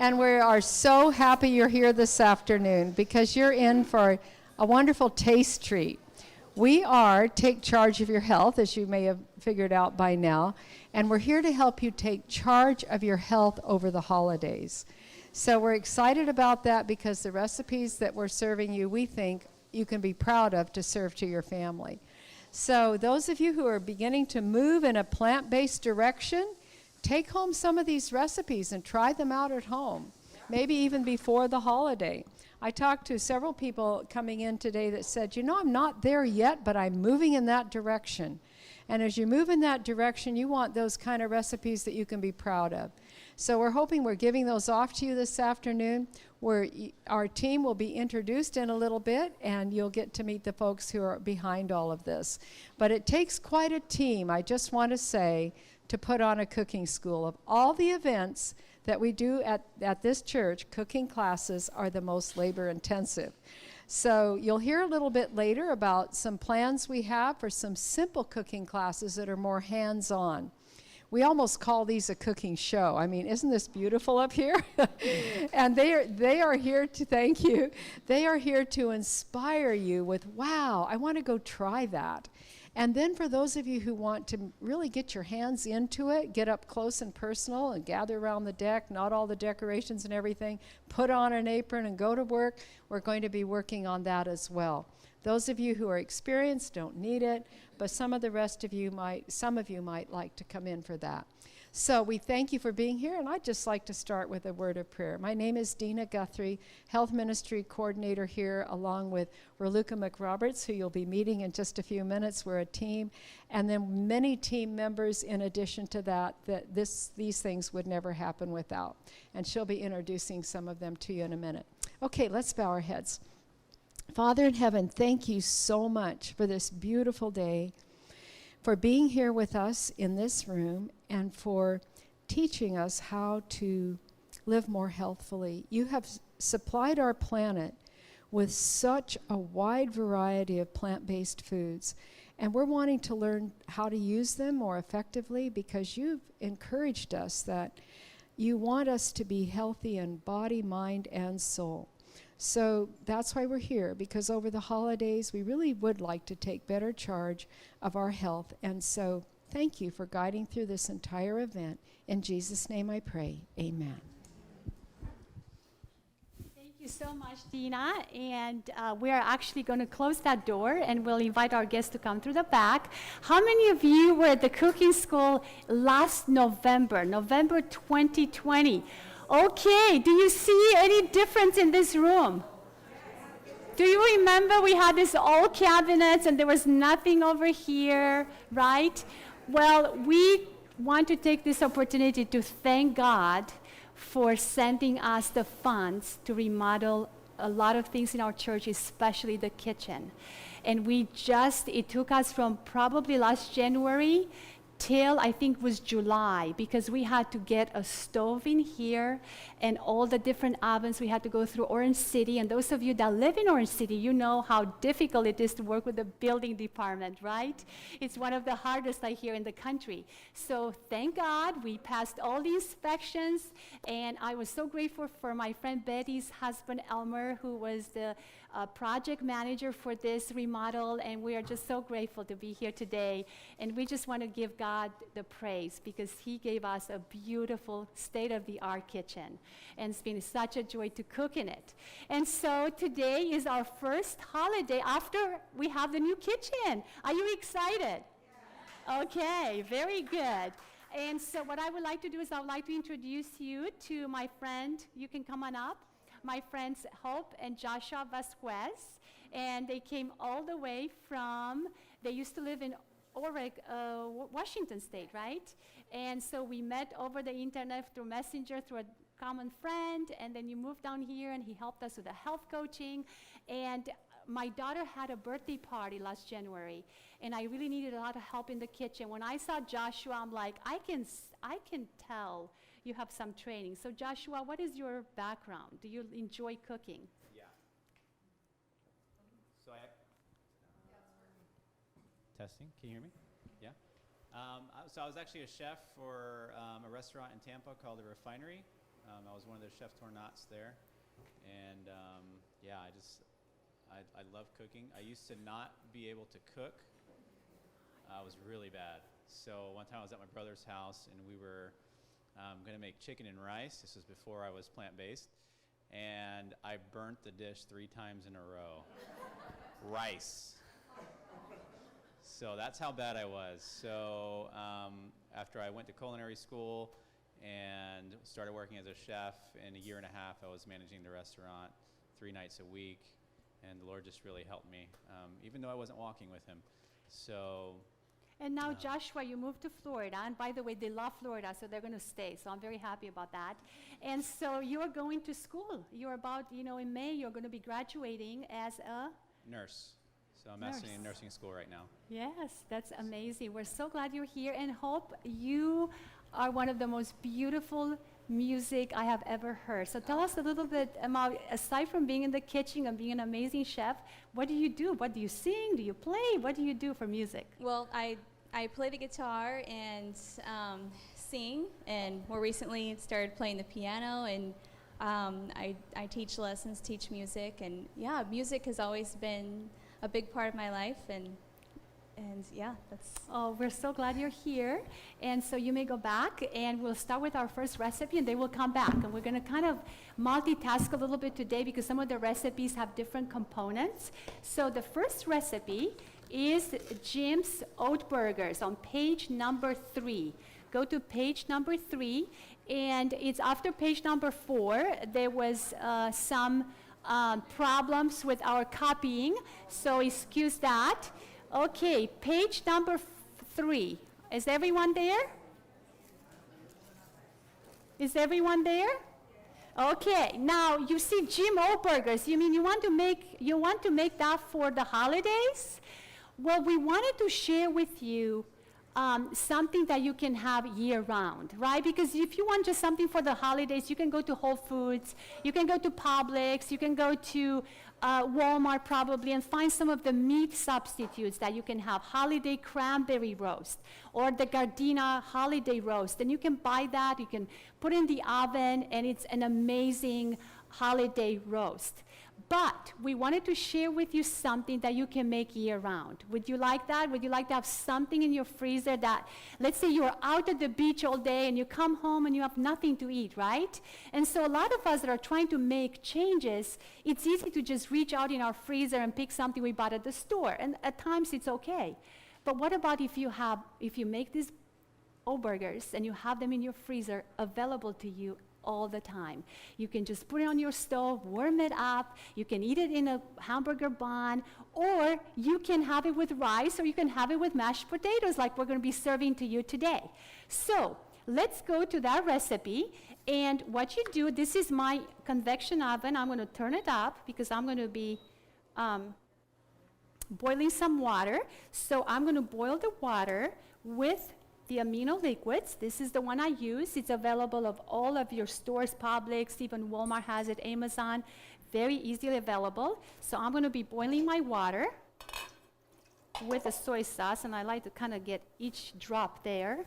And we are so happy you're here this afternoon because you're in for a wonderful taste treat. We are Take Charge of Your Health, as you may have figured out by now, and we're here to help you take charge of your health over the holidays. So we're excited about that because the recipes that we're serving you, we think you can be proud of to serve to your family. So those of you who are beginning to move in a plant-based direction, take home some of these recipes and try them out at home, maybe even before the holiday. I talked to several people coming in today that said, you know, I'm not there yet, but I'm moving in that direction. And as you move in that direction, you want those kind of recipes that you can be proud of. So we're hoping we're giving those off to you this afternoon. Our team will be introduced in a little bit, and you'll get to meet the folks who are behind all of this. But it takes quite a team, I just want to say, to put on a cooking school. Of all the events that we do at this church, cooking classes are the most labor intensive. So you'll hear a little bit later about some plans we have for some simple cooking classes that are more hands-on. We almost call these a cooking show. I mean, isn't this beautiful up here? And they are here to, thank you, they are here to inspire you with, wow, I want to go try that. And then for those of you who want to really get your hands into it, get up close and personal and gather around the deck, not all the decorations and everything, put on an apron and go to work, we're going to be working on that as well. Those of you who are experienced don't need it, but some of you might like to come in for that. So we thank you for being here, and I'd just like to start with a word of prayer. My name is Dina Guthrie, Health Ministry Coordinator here, along with Raluca McRoberts, who you'll be meeting in just a few minutes. We're a team, and then many team members in addition to that these things would never happen without. And she'll be introducing some of them to you in a minute. Okay, let's bow our heads. Father in heaven, thank you so much for this beautiful day, for being here with us in this room, and for teaching us how to live more healthfully. You have supplied our planet with such a wide variety of plant-based foods, and we're wanting to learn how to use them more effectively because you've encouraged us that you want us to be healthy in body, mind, and soul. So that's why we're here, because over the holidays, we really would like to take better charge of our health. And so thank you for guiding through this entire event. In Jesus' name I pray, amen. Thank you so much, Dina. And we are actually going to close that door, and we'll invite our guests to come through the back. How many of you were at the cooking school last November 2020? Okay, do you see any difference in this room? Do you remember we had these old cabinets and there was nothing over here, right? Well, we want to take this opportunity to thank God for sending us the funds to remodel a lot of things in our church, especially the kitchen. And it took us from probably last January till I think was July, because we had to get a stove in here and all the different ovens. We had to go through Orange City, and those of you that live in Orange City, you know how difficult it is to work with the building department, right? It's one of the hardest I hear in the country. So thank God we passed all the inspections, and I was so grateful for my friend Betty's husband Elmer, who was the project manager for this remodel, and we are just so grateful to be here today. And we just want to give God the praise because he gave us a beautiful state-of-the-art kitchen, and it's been such a joy to cook in it. And so today is our first holiday after we have the new kitchen. Are you excited? Yeah. Okay, very good. And so what I would like to do is I would like to introduce you to my friend. You can come on up. My friends Hope and Joshua Vasquez, and they came all the way they used to live in Washington State, right? And so we met over the internet through Messenger, through a common friend, and then you moved down here, and he helped us with the health coaching. And my daughter had a birthday party last January, and I really needed a lot of help in the kitchen. When I saw Joshua, I'm like, I can tell you have some training. So Joshua, what is your background? Do you enjoy cooking? Yeah. Testing, can you hear me? Yeah. So I was actually a chef for a restaurant in Tampa called The Refinery, I was one of the chef tournats there, and yeah, I love cooking. I used to not be able to cook. I was really bad. So one time I was at my brother's house, and we were going to make chicken and rice. This was before I was plant-based, and I burnt the dish 3 times in a row. Rice. So that's how bad I was. So after I went to culinary school and started working as a chef, in a year and a half I was managing the restaurant 3 nights a week, and the Lord just really helped me, even though I wasn't walking with him. So. And now, Joshua, you moved to Florida, and by the way, they love Florida, so they're going to stay, so I'm very happy about that. And so you're going to school. You're about, in May, you're going to be graduating as a Nurse. So I'm actually in nursing school right now. Yes, that's amazing. We're so glad you're here, and hope you are one of the most beautiful music I have ever heard. So tell us a little bit about, aside from being in the kitchen and being an amazing chef, what do you do? What do you sing? Do you play? What do you do for music? Well, I play the guitar and sing, and more recently started playing the piano, and I teach lessons, teach music, and yeah, music has always been a big part of my life, and yeah, that's. Oh, we're so glad you're here. And so you may go back, and we'll start with our first recipe, and they will come back. And we're going to kind of multitask a little bit today because some of the recipes have different components. So the first recipe is Jim's Oat Burgers on page number 3. Go to page number 3, and it's after page number 4. There was some problems with our copying, so excuse that. Okay, page number 3. Is everyone there? Is everyone there? Okay, now you see Jim Oat Burgers. You mean you want to make that for the holidays? Well, we wanted to share with you something that you can have year-round, right? Because if you want just something for the holidays, you can go to Whole Foods, you can go to Publix, you can go to Walmart probably and find some of the meat substitutes that you can have. Holiday cranberry roast or the Gardena holiday roast. And you can buy that, you can put it in the oven, and it's an amazing holiday roast. But we wanted to share with you something that you can make year-round. Would you like that? Would you like to have something in your freezer that, let's say you're out at the beach all day and you come home and you have nothing to eat, right? And so a lot of us that are trying to make changes, it's easy to just reach out in our freezer and pick something we bought at the store. And at times it's okay. But what about if you make these Oat Burgers and you have them in your freezer available to you all the time? You can just put it on your stove, warm it up, you can eat it in a hamburger bun, or you can have it with rice, or you can have it with mashed potatoes like we're going to be serving to you today. So let's go to that recipe, and what you do, this is my convection oven. I'm going to turn it up because I'm going to be boiling some water. So I'm going to boil the water with the amino liquids. This is the one I use. It's available of all of your stores, Publix, even Walmart has it, Amazon, very easily available. So I'm going to be boiling my water with the soy sauce, and I like to kind of get each drop there,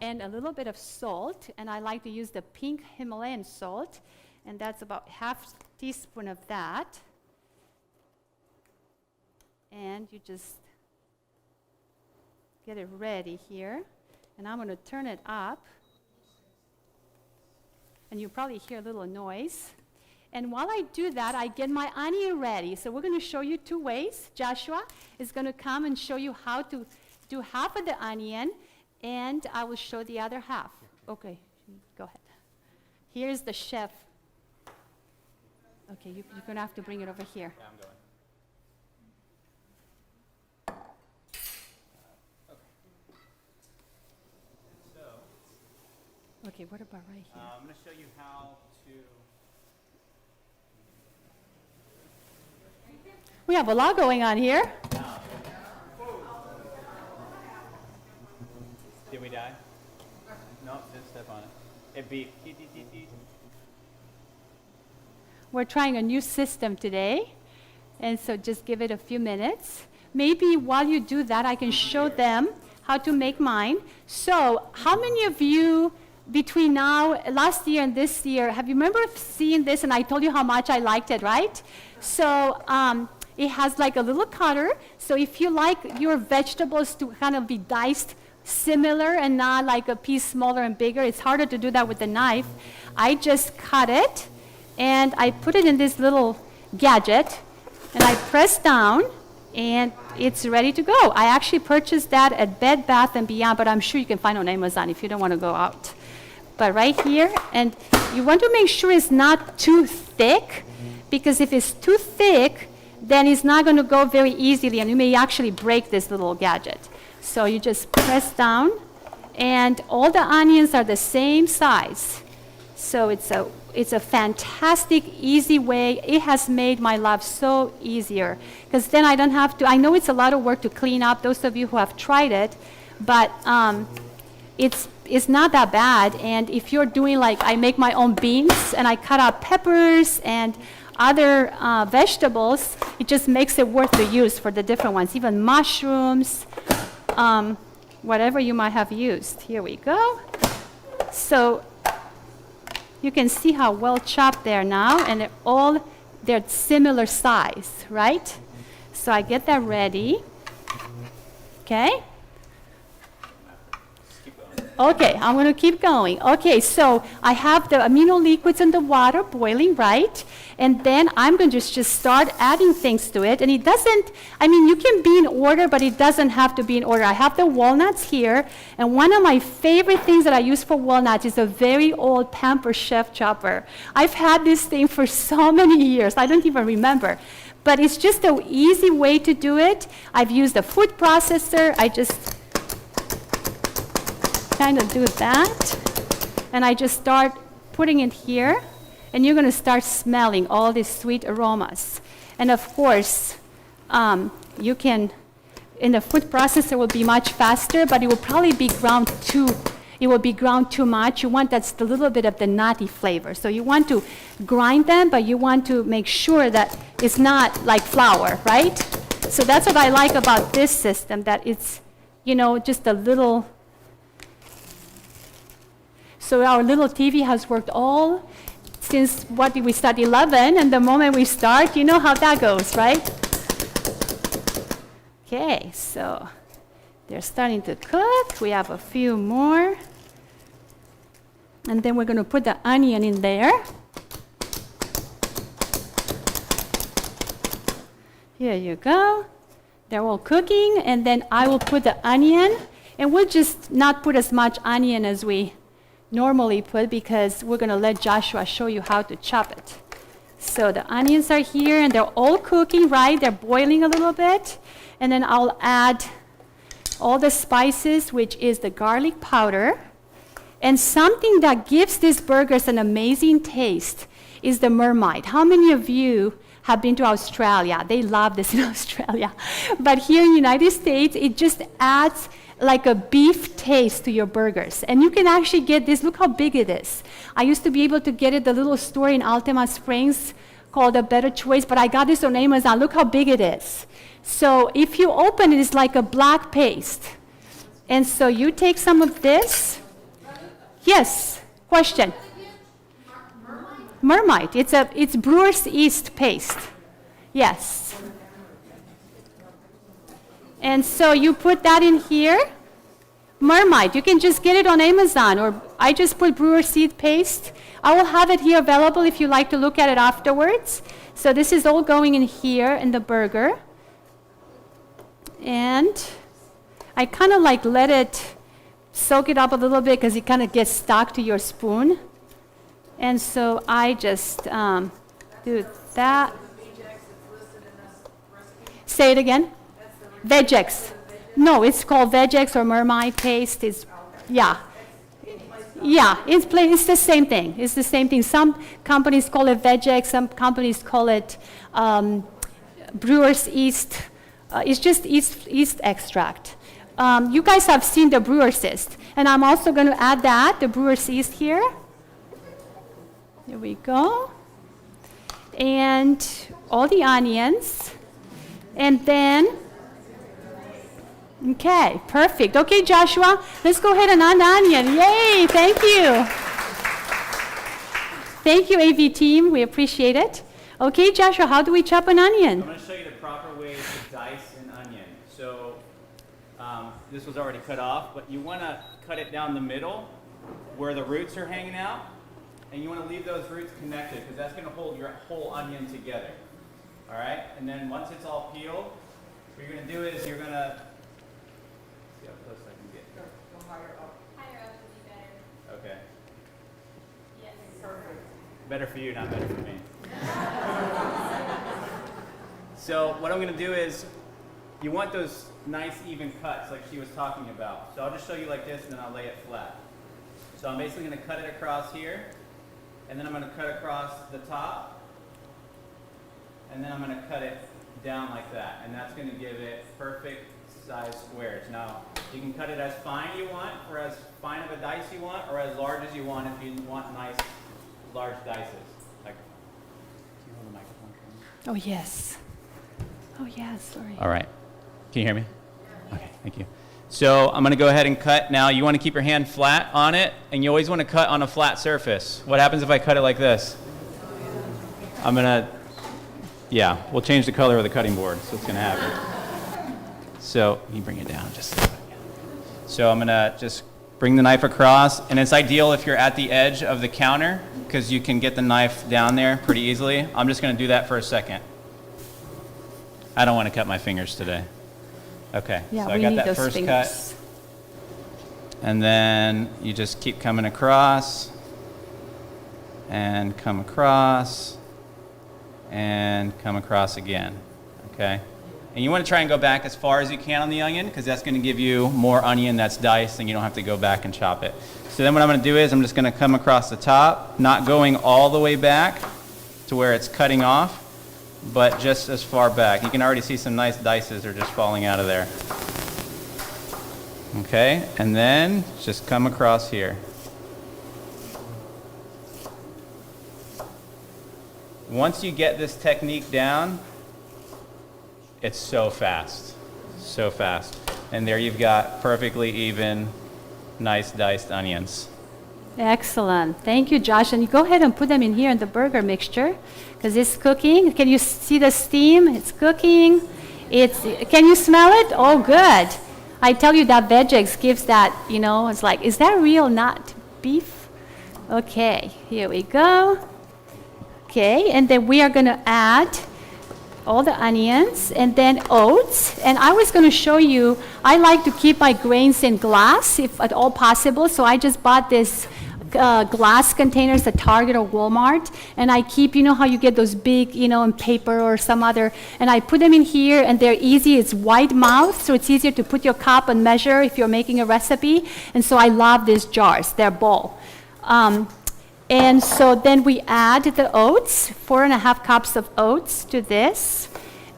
and a little bit of salt, and I like to use the pink Himalayan salt, and that's about half teaspoon of that. And you just get it ready here. And I'm going to turn it up. And you probably hear a little noise. And while I do that, I get my onion ready. So we're going to show you 2 ways. Joshua is going to come and show you how to do half of the onion, and I will show the other half. Okay, go ahead. Here's the chef. Okay, you're going to have to bring it over here. Yeah, I'm going. Okay, what about right here? I'm going to show you how to. We have a lot going on here. Did we die? No, didn't step on it. It beeped. Dee, dee, dee, dee. We're trying a new system today, and so just give it a few minutes. Maybe while you do that, I can show them how to make mine. So how many of you between now, last year and this year, have you remember seeing this? And I told you how much I liked it, right? So it has like a little cutter. So if you like your vegetables to kind of be diced similar and not like a piece smaller and bigger, it's harder to do that with a knife. I just cut it and I put it in this little gadget and I press down and it's ready to go. I actually purchased that at Bed Bath & Beyond, but I'm sure you can find on Amazon if you don't want to go out. But right here, and you want to make sure it's not too thick, because if it's too thick, then it's not going to go very easily, and you may actually break this little gadget. So you just press down, and all the onions are the same size. So it's a fantastic, easy way. It has made my life so easier, because then I don't have to, I know it's a lot of work to clean up, those of you who have tried it, but it's not that bad. And if you're doing like, I make my own beans, and I cut out peppers and other vegetables, it just makes it worth the use for the different ones, even mushrooms, whatever you might have used. Here we go. So you can see how well chopped they are now, and they're similar size, right? So I get that ready. Okay? Okay, I'm going to keep going. Okay, so I have the amino liquids in the water boiling, right? And then I'm going to just start adding things to it. And it doesn't, I mean, you can be in order, but it doesn't have to be in order. I have the walnuts here. And one of my favorite things that I use for walnuts is a very old Pampers Chef chopper. I've had this thing for so many years. I don't even remember. But it's just an easy way to do it. I've used a food processor. I just kind of do that, and I just start putting it here, and you're going to start smelling all these sweet aromas. And of course, you can, in the food processor, it will be much faster, but it will probably be ground too much. You want that's a little bit of the nutty flavor. So you want to grind them, but you want to make sure that it's not like flour, right? So that's what I like about this system, that it's, just a little. So our little TV has worked all since, what did we start, 11, and the moment we start, you know how that goes, right? Okay, so they're starting to cook. We have a few more. And then we're going to put the onion in there. Here you go. They're all cooking, and then I will put the onion, and we'll just not put as much onion as we normally put, because we're going to let Joshua show you how to chop it. So the onions are here, and they're all cooking, right? They're boiling a little bit. And then I'll add all the spices, which is the garlic powder. And something that gives these burgers an amazing taste is the Marmite. How many of you have been to Australia? They love this in Australia. But here in the United States, it just adds like a beef taste to your burgers. And you can actually get this. Look how big it is. I used to be able to get it at the little store in Altima Springs called A Better Choice, but I got this on Amazon. Look how big it is. So if you open it, it's like a black paste. And so you take some of this. Yes, question. Marmite. It's brewer's yeast paste. Yes. And so you put that in here. Marmite, you can just get it on Amazon, or I just put brewer's seed paste. I will have it here available if you like to look at it afterwards. So this is all going in here in the burger. And I kind of like let it soak it up a little bit, because it kind of gets stuck to your spoon. And so I just do that. Say it again. Vegex. No, it's called Vegex or Marmite paste. It's, yeah. Yeah, it's the same thing. It's the same thing. Some companies call it Vegex. Some companies call it brewer's yeast. It's just yeast extract. You guys have seen the brewer's yeast. And I'm also going to add that, the brewer's yeast here. There we go. And all the onions. And then Okay, perfect. Okay, Joshua, let's go ahead and add onion. Yay, thank you. Thank you, AV team. We appreciate it. Okay, Joshua, how do we chop an onion? I'm going to show you the proper way to dice an onion. So this was already cut off, but you want to cut it down the middle where the roots are hanging out, and you want to leave those roots connected because that's going to hold your whole onion together. All right? And then once it's all peeled, what you're going to do is you're going to see how close I can get. Go higher up. Higher up would be better. Okay. Yes. Perfect. Better for you, not better for me. So what I'm going to do is, you want those nice even cuts like she was talking about. So I'll just show you like this and then I'll lay it flat. So I'm basically going to cut it across here, and then I'm going to cut across the top, and then I'm going to cut it down like that. And that's going to give it perfect size squares. Now, you can cut it as fine you want, or as fine of a dice you want, or as large as you want if you want nice large dices. Like, can you hold the microphone for me? Oh, yes. Oh, yes, sorry. All right. Can you hear me? Okay, thank you. So I'm going to go ahead and cut. Now, you want to keep your hand flat on it, and you always want to cut on a flat surface. What happens if I cut it like this? I'm going to, yeah, we'll change the color of the cutting board, so what's going to happen. So you bring it down just a little bit. So I'm going to just bring the knife across, and it's ideal if you're at the edge of the counter because you can get the knife down there pretty easily. I'm just going to do that for a second. I don't want to cut my fingers today. Okay, Yeah, so I we got need that those first fingers. cut. And then you just keep coming across and come across and come across again, okay? And you want to try and go back as far as you can on the onion because that's going to give you more onion that's diced and you don't have to go back and chop it. So then what I'm going to do is I'm just going to come across the top, not going all the way back to where it's cutting off, but just as far back. You can already see some nice dices are just falling out of there. Okay, and then just come across here. Once you get this technique down, it's so fast, so fast. And there you've got perfectly even, nice diced onions. Excellent. Thank you, Josh. And you go ahead and put them in here in the burger mixture because it's cooking. Can you see the steam? It's cooking. Can you smell it? Oh, good. I tell you that veggies gives that, you know, it's like, is that real not beef? Okay, here we go. Okay, and then we are going to add all the onions and then oats. And I was going to show you, I like to keep my grains in glass if at all possible. So I just bought this glass containers at Target or Walmart, and I keep, you know how you get those big, you know, in paper or some other, and I put them in here, and they're easy. It's wide mouth, so it's easier to put your cup and measure if you're making a recipe, and so I love these jars. They're bowl. And so then we add the oats, 4.5 cups of oats to this,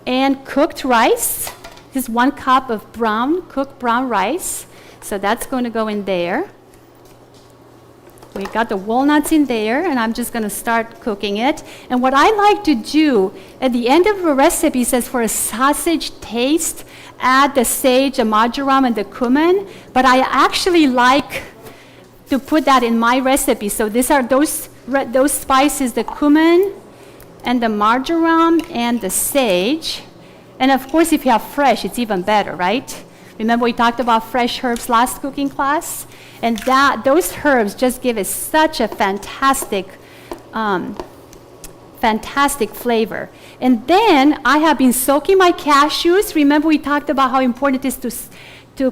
and cooked rice. This is 1 cup of cooked brown rice, so that's going to go in there. We got the walnuts in there, and I'm just going to start cooking it. And what I like to do, at the end of a recipe, says for a sausage taste, add the sage, the marjoram, and the cumin. But I actually like to put that in my recipe. So these are those spices, the cumin, and the marjoram, and the sage. And of course, if you have fresh, it's even better, right? Remember we talked about fresh herbs last cooking class? And those herbs just give it such a fantastic, fantastic flavor. And then I have been soaking my cashews. Remember we talked about how important it is to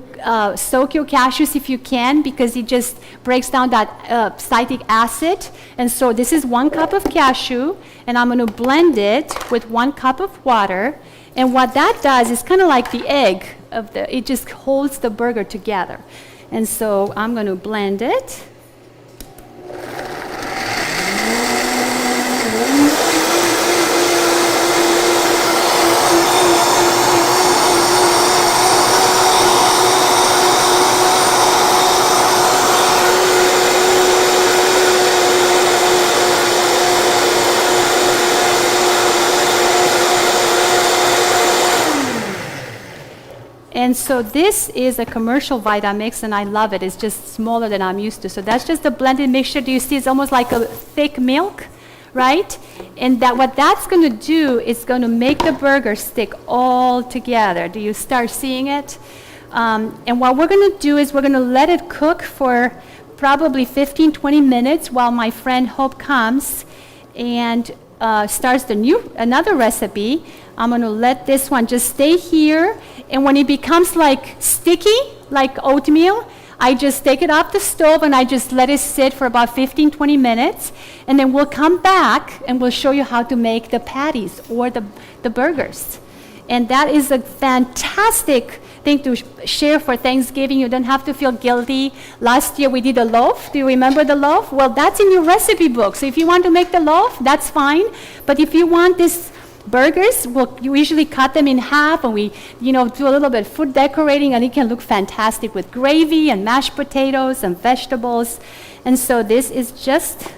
soak your cashews if you can, because it just breaks down that citric acid. And so this is 1 cup of cashew, and I'm going to blend it with 1 cup of water. And what that does is kind of like the egg it just holds the burger together. And so I'm going to blend it. And so this is a commercial Vitamix, and I love it. It's just smaller than I'm used to. So that's just a blended mixture. Do you see it's almost like a thick milk, right? And that what that's going to do is going to make the burger stick all together. Do you start seeing it? And what we're going to do is we're going to let it cook for probably 15, 20 minutes while my friend Hope comes and starts another recipe. I'm going to let this one just stay here. And when it becomes like sticky, like oatmeal, I just take it off the stove and I just let it sit for about 15, 20 minutes. And then we'll come back and we'll show you how to make the patties or the burgers. And that is a fantastic thing to share for Thanksgiving. You don't have to feel guilty. Last year we did a loaf. Do you remember the loaf? Well, that's in your recipe book. So if you want to make the loaf, that's fine. But if you want this burgers, you usually cut them in half, and we, do a little bit of food decorating, and it can look fantastic with gravy and mashed potatoes and vegetables. And so this is just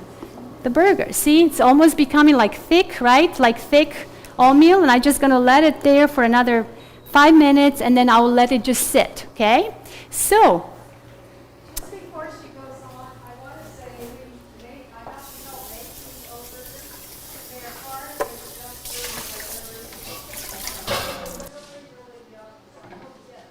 the burger. See, it's almost becoming like thick, right? Like thick oatmeal, and I'm just going to let it there for another 5 minutes, and then I'll let it just sit, okay? So, Just before she goes on, I want to say I have to help make these burgers. They are hard, they're just really yummy. Yes.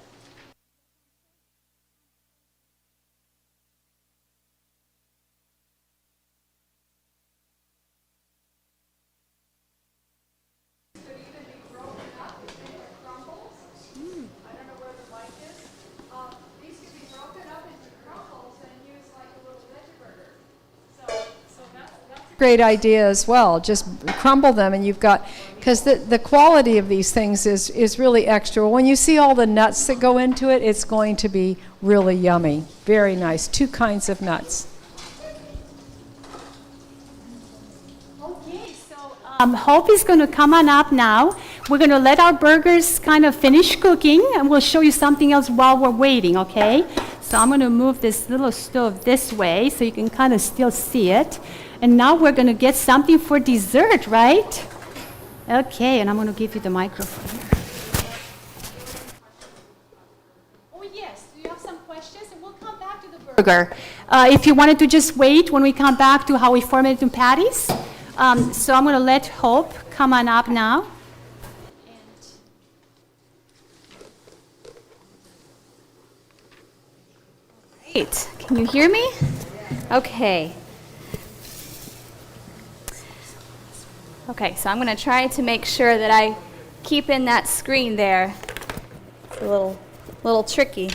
Great idea as well. Just crumble them, and you've got, because the quality of these things is really extra. When you see all the nuts that go into it, it's going to be really yummy. Very nice. 2 kinds of nuts. okay, so Hope is going to come on up now. We're going to let our burgers kind of finish cooking, and we'll show you something else while we're waiting, okay? So I'm going to move this little stove this way so you can kind of still see it. And now we're going to get something for dessert, right? Okay, and I'm going to give you the microphone here. Oh, yes. Do you have some questions? And we'll come back to the burger. If you wanted to just wait when we come back to how we form it into patties. So I'm going to let Hope come on up now. Great. Can you hear me? Okay. Okay, so I'm going to try to make sure that I keep in that screen there. It's a little tricky.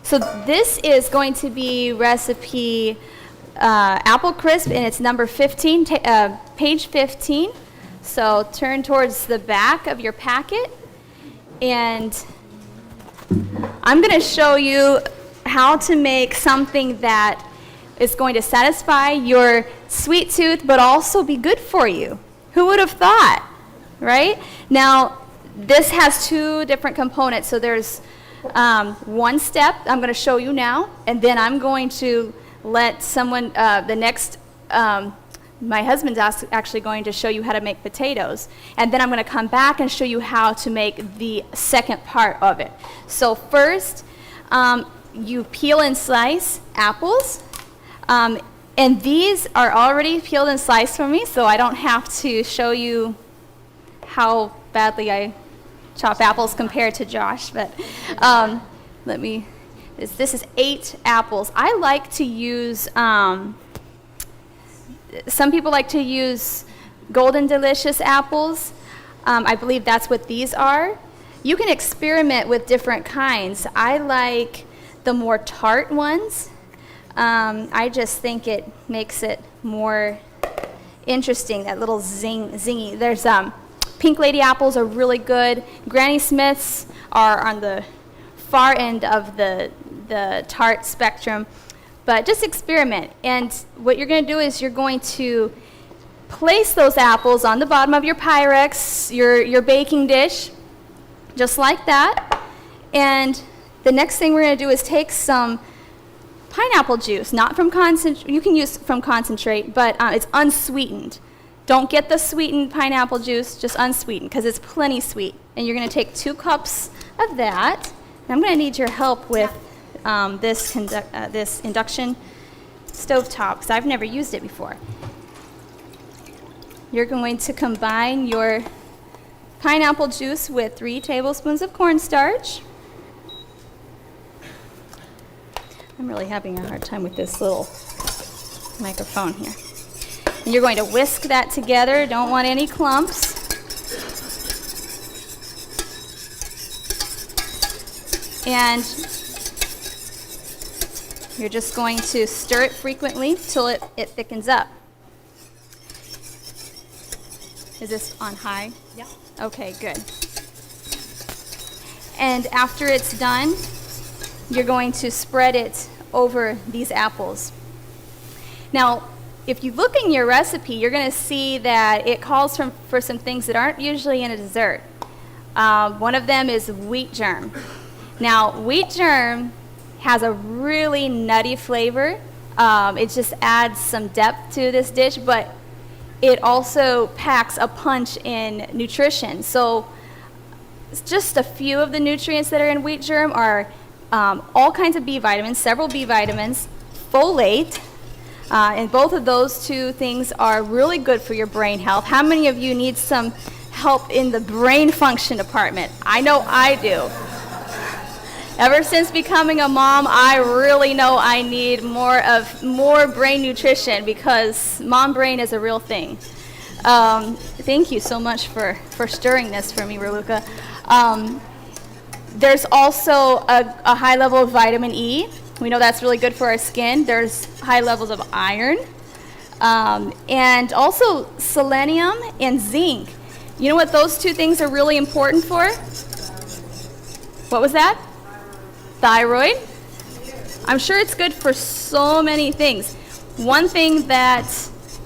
So this is going to be recipe apple crisp, and it's number 15, page 15. So turn towards the back of your packet, and I'm going to show you how to make something that is going to satisfy your sweet tooth, but also be good for you. Who would have thought, right? Now, this has 2 different components. So there's one step I'm going to show you now, and then I'm going to let someone, my husband's actually going to show you how to make potatoes. And then I'm going to come back and show you how to make the second part of it. So first, you peel and slice apples. And these are already peeled and sliced for me, so I don't have to show you how badly I chop apples compared to Josh. But this is 8 apples. I like to use, some people like to use Golden Delicious apples. I believe that's what these are. You can experiment with different kinds. I like the more tart ones. I just think it makes it more interesting, that little zingy. There's Pink Lady apples are really good. Granny Smiths are on the far end of the tart spectrum. But just experiment. And what you're going to do is you're going to place those apples on the bottom of your Pyrex, your baking dish, just like that. And the next thing we're going to do is take some pineapple juice, not from concentrate. You can use from concentrate, but it's unsweetened. Don't get the sweetened pineapple juice, just unsweetened, because it's plenty sweet. And you're going to take 2 cups of that. I'm going to need your help with this induction stovetop, because I've never used it before. You're going to combine your pineapple juice with 3 tablespoons of cornstarch. I'm really having a hard time with this little microphone here. And you're going to whisk that together. Don't want any clumps. And you're just going to stir it frequently till it thickens up. Is this on high? Yeah. Okay, good. And after it's done, you're going to spread it over these apples. Now, if you look in your recipe, you're going to see that it calls for some things that aren't usually in a dessert. One of them is wheat germ. Now, wheat germ has a really nutty flavor. It just adds some depth to this dish, but it also packs a punch in nutrition. So just a few of the nutrients that are in wheat germ are all kinds of B vitamins, several B vitamins, folate, and both of those 2 things are really good for your brain health. How many of you need some help in the brain function department? I know I do. Ever since becoming a mom, I really know I need more brain nutrition, because mom brain is a real thing. Thank you so much for stirring this for me, Raluca. There's also a high level of vitamin E. We know that's really good for our skin. There's high levels of iron, and also selenium and zinc. You know what those 2 things are really important for? What was that? Thyroid. I'm sure it's good for so many things. One thing that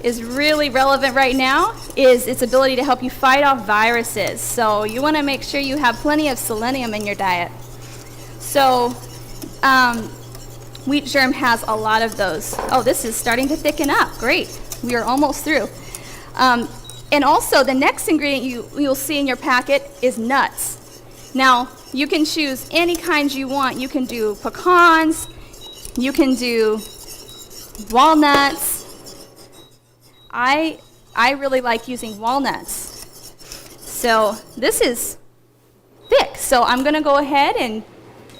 is really relevant right now is its ability to help you fight off viruses. So you want to make sure you have plenty of selenium in your diet. So wheat germ has a lot of those. Oh, this is starting to thicken up. Great. We are almost through. And also, the next ingredient you'll see in your packet is nuts. Now, you can choose any kinds you want. You can do pecans, you can do walnuts. I really like using walnuts. So this is thick. So I'm going to go ahead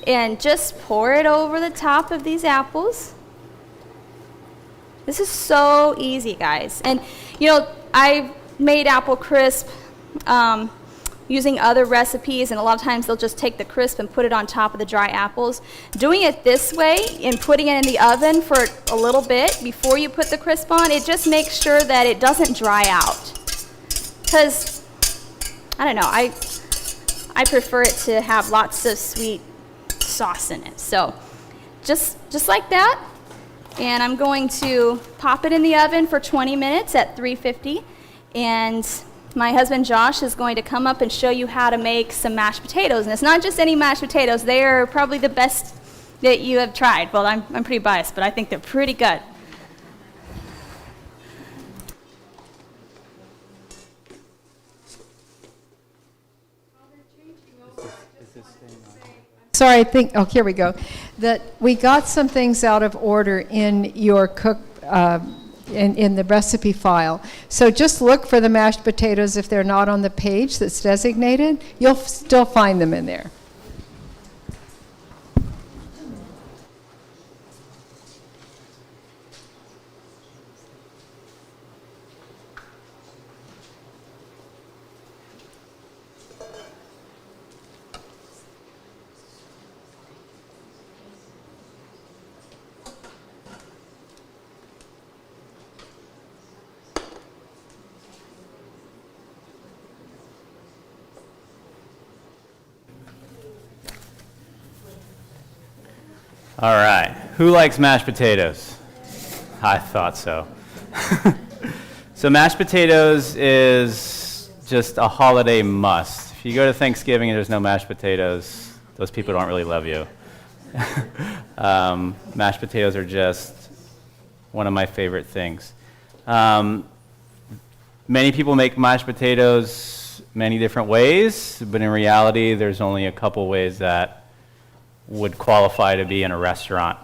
and just pour it over the top of these apples. This is so easy, guys. And, you know, I've made apple crisp using other recipes, and a lot of times they'll just take the crisp and put it on top of the dry apples. Doing it this way and putting it in the oven for a little bit before you put the crisp on, it just makes sure that it doesn't dry out. Because, I don't know, I prefer it to have lots of sweet sauce in it. So just like that. And I'm going to pop it in the oven for 20 minutes at 350. And my husband Josh is going to come up and show you how to make some mashed potatoes. And it's not just any mashed potatoes. They are probably the best that you have tried. Well, I'm pretty biased, but I think they're pretty good. Sorry, I think, oh, here we go. That we got some things out of order in your in the recipe file. So just look for the mashed potatoes if they're not on the page that's designated. You'll still find them in there. All right, who likes mashed potatoes? I thought so. So mashed potatoes is just a holiday must. If you go to Thanksgiving and there's no mashed potatoes, those people don't really love you. Mashed potatoes are just one of my favorite things. Many people make mashed potatoes many different ways, but in reality, there's only a couple ways that would qualify to be in a restaurant.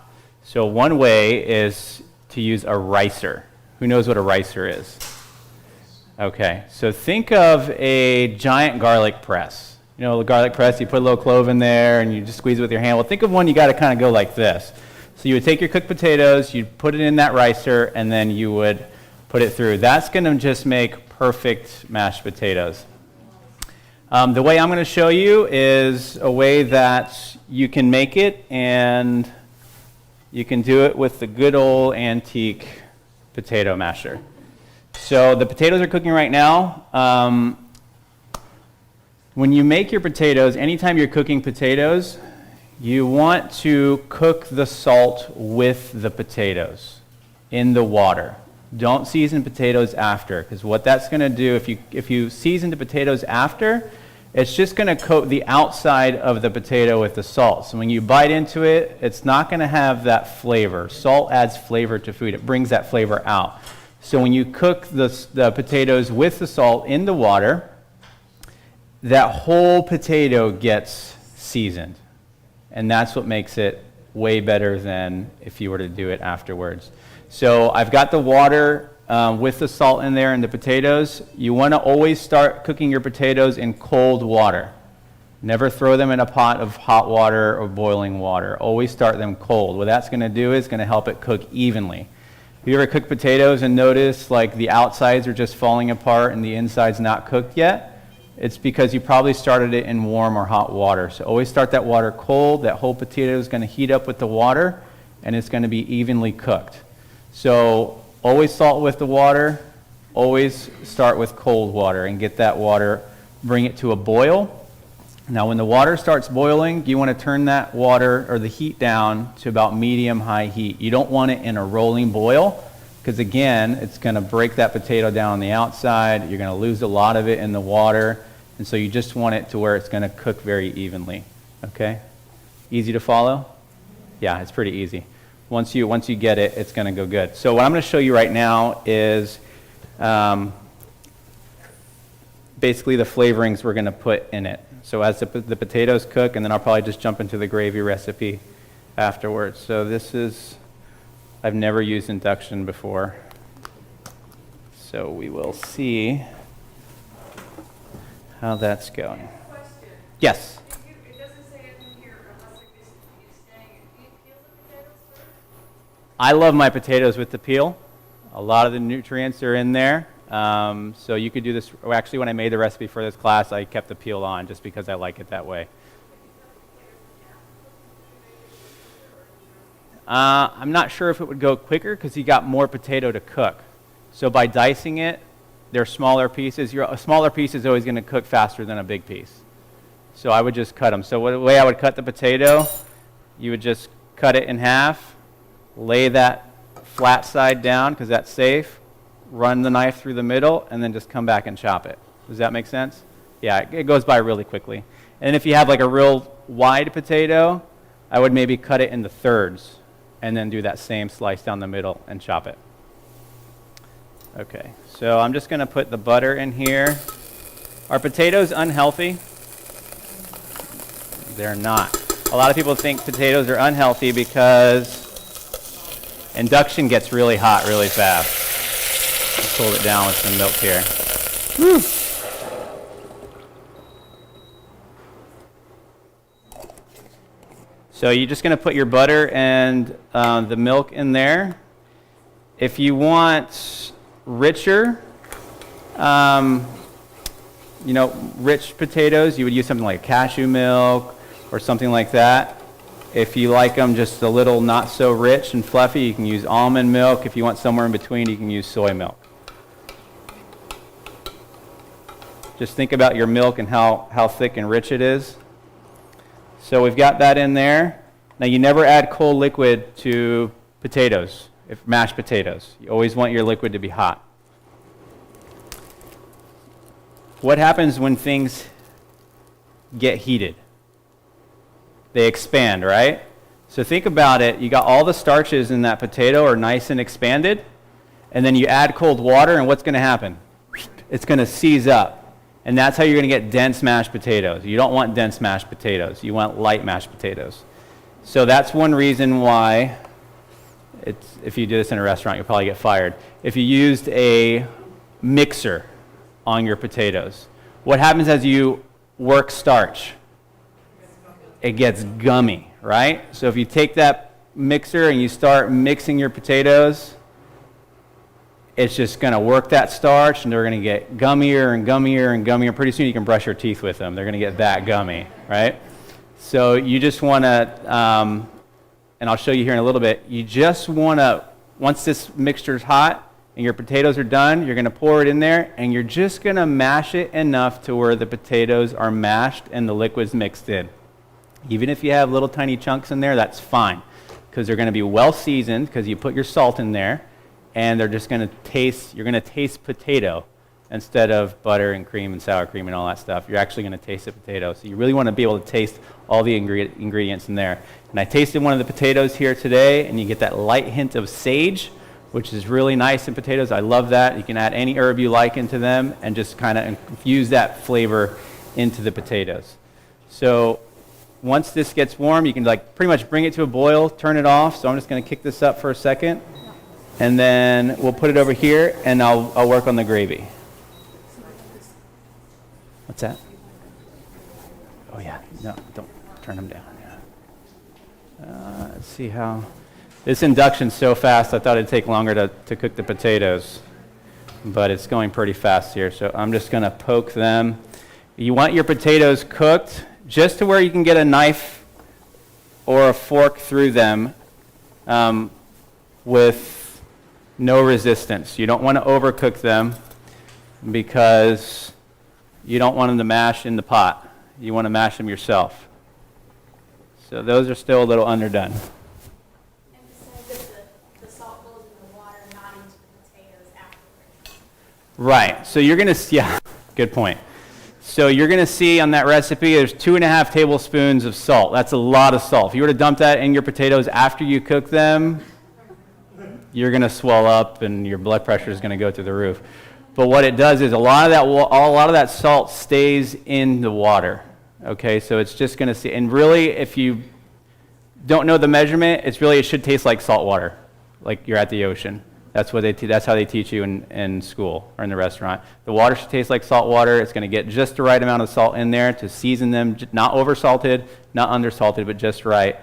So one way is to use a ricer. Who knows what a ricer is? Okay, so think of a giant garlic press. You know, the garlic press, you put a little clove in there and you just squeeze it with your hand. Well, think of one you got to kind of go like this. So you would take your cooked potatoes, you'd put it in that ricer, and then you would put it through. That's going to just make perfect mashed potatoes. The way I'm going to show you is a way that you can make it, and you can do it with the good old antique potato masher. So the potatoes are cooking right now. When you make your potatoes, anytime you're cooking potatoes, you want to cook the salt with the potatoes in the water. Don't season potatoes after, because what that's going to do, if you season the potatoes after, it's just going to coat the outside of the potato with the salt. So when you bite into it, it's not going to have that flavor. Salt adds flavor to food. It brings that flavor out. So when you cook the potatoes with the salt in the water, that whole potato gets seasoned. And that's what makes it way better than if you were to do it afterwards. So I've got the water with the salt in there and the potatoes. You want to always start cooking your potatoes in cold water. Never throw them in a pot of hot water or boiling water. Always start them cold. What that's going to do is going to help it cook evenly. Have you ever cooked potatoes and noticed like the outsides are just falling apart and the inside's not cooked yet? It's because you probably started it in warm or hot water. So always start that water cold. That whole potato is going to heat up with the water, and it's going to be evenly cooked. So always salt with the water. Always start with cold water and get that water, bring it to a boil. Now when the water starts boiling, you want to turn that water or the heat down to about medium-high heat. You don't want it in a rolling boil, because again, it's going to break that potato down on the outside. You're going to lose a lot of it in the water. And so you just want it to where it's going to cook very evenly. Okay? Easy to follow? Yeah, it's pretty easy. Once you get it, it's going to go good. So what I'm going to show you right now is basically the flavorings we're going to put in it. So as the potatoes cook, and then I'll probably just jump into the gravy recipe afterwards. So this is, I've never used induction before. So we will see how that's going. Yes? It doesn't say it in here unless it's staying. Do you peel the potatoes first? I love my potatoes with the peel. A lot of the nutrients are in there. So you could do this. Actually, when I made the recipe for this class, I kept the peel on just because I like it that way. I'm not sure if it would go quicker because you got more potato to cook. So by dicing it, they're smaller pieces. A smaller piece is always going to cook faster than a big piece. So I would just cut them. So the way I would cut the potato, you would just cut it in half, lay that flat side down because that's safe, run the knife through the middle, and then just come back and chop it. Does that make sense? Yeah, it goes by really quickly. And if you have like a real wide potato, I would maybe cut it into thirds and then do that same slice down the middle and chop it. Okay, so I'm just going to put the butter in here. Are potatoes unhealthy? They're not. A lot of people think potatoes are unhealthy because induction gets really hot really fast. Let's hold it down with some milk here. Woo. So you're just going to put your butter and the milk in there. If you want richer, rich potatoes, you would use something like cashew milk or something like that. If you like them just a little not so rich and fluffy, you can use almond milk. If you want somewhere in between, you can use soy milk. Just think about your milk and how thick and rich it is. So we've got that in there. Now you never add cold liquid to potatoes, mashed potatoes. You always want your liquid to be hot. What happens when things get heated? They expand, right? So think about it. You got all the starches in that potato are nice and expanded, and then you add cold water, and what's going to happen? It's going to seize up. And that's how you're going to get dense mashed potatoes. You don't want dense mashed potatoes. You want light mashed potatoes. So that's one reason why if you do this in a restaurant, you'll probably get fired. If you used a mixer on your potatoes, what happens as you work starch? It gets gummy, right? So if you take that mixer and you start mixing your potatoes, it's just going to work that starch, and they're going to get gummier and gummier and gummier. Pretty soon you can brush your teeth with them. They're going to get that gummy, right? So you just want to, and I'll show you here in a little bit, you just want to, once this mixture is hot and your potatoes are done, you're going to pour it in there, and you're just going to mash it enough to where the potatoes are mashed and the liquid's mixed in. Even if you have little tiny chunks in there, that's fine, because they're going to be well seasoned because you put your salt in there, and they're just going to taste, you're going to taste potato instead of butter and cream and sour cream and all that stuff. You're actually going to taste the potato. So you really want to be able to taste all the ingredients in there. And I tasted one of the potatoes here today, and you get that light hint of sage, which is really nice in potatoes. I love that. You can add any herb you like into them and just kind of infuse that flavor into the potatoes. So once this gets warm, you can like pretty much bring it to a boil, turn it off. So I'm just going to kick this up for a second, and then we'll put it over here, and I'll work on the gravy. What's that? Oh yeah, no, don't turn them down. Yeah. Let's see how, this induction's so fast, I thought it'd take longer to cook the potatoes, but it's going pretty fast here. So I'm just gonna poke them. You want your potatoes cooked just to where you can get a knife or a fork through them with no resistance. You don't want to overcook them because you don't want them to mash in the pot. You want to mash them yourself. So those are still a little underdone. And besides that, the salt goes in the water, not into the potatoes afterwards. Right. So you're going to, yeah, good point. So you're going to see on that recipe, there's 2.5 tablespoons of salt. That's a lot of salt. If you were to dump that in your potatoes after you cook them, you're going to swell up and your blood pressure is going to go through the roof. But what it does is a lot of that salt stays in the water. Okay, so it's just going to see, and really, if you don't know the measurement, it should taste like salt water, like you're at the ocean. That's how they teach you in school or in the restaurant. The water should taste like salt water. It's going to get just the right amount of salt in there to season them, not over-salted, not under-salted, but just right.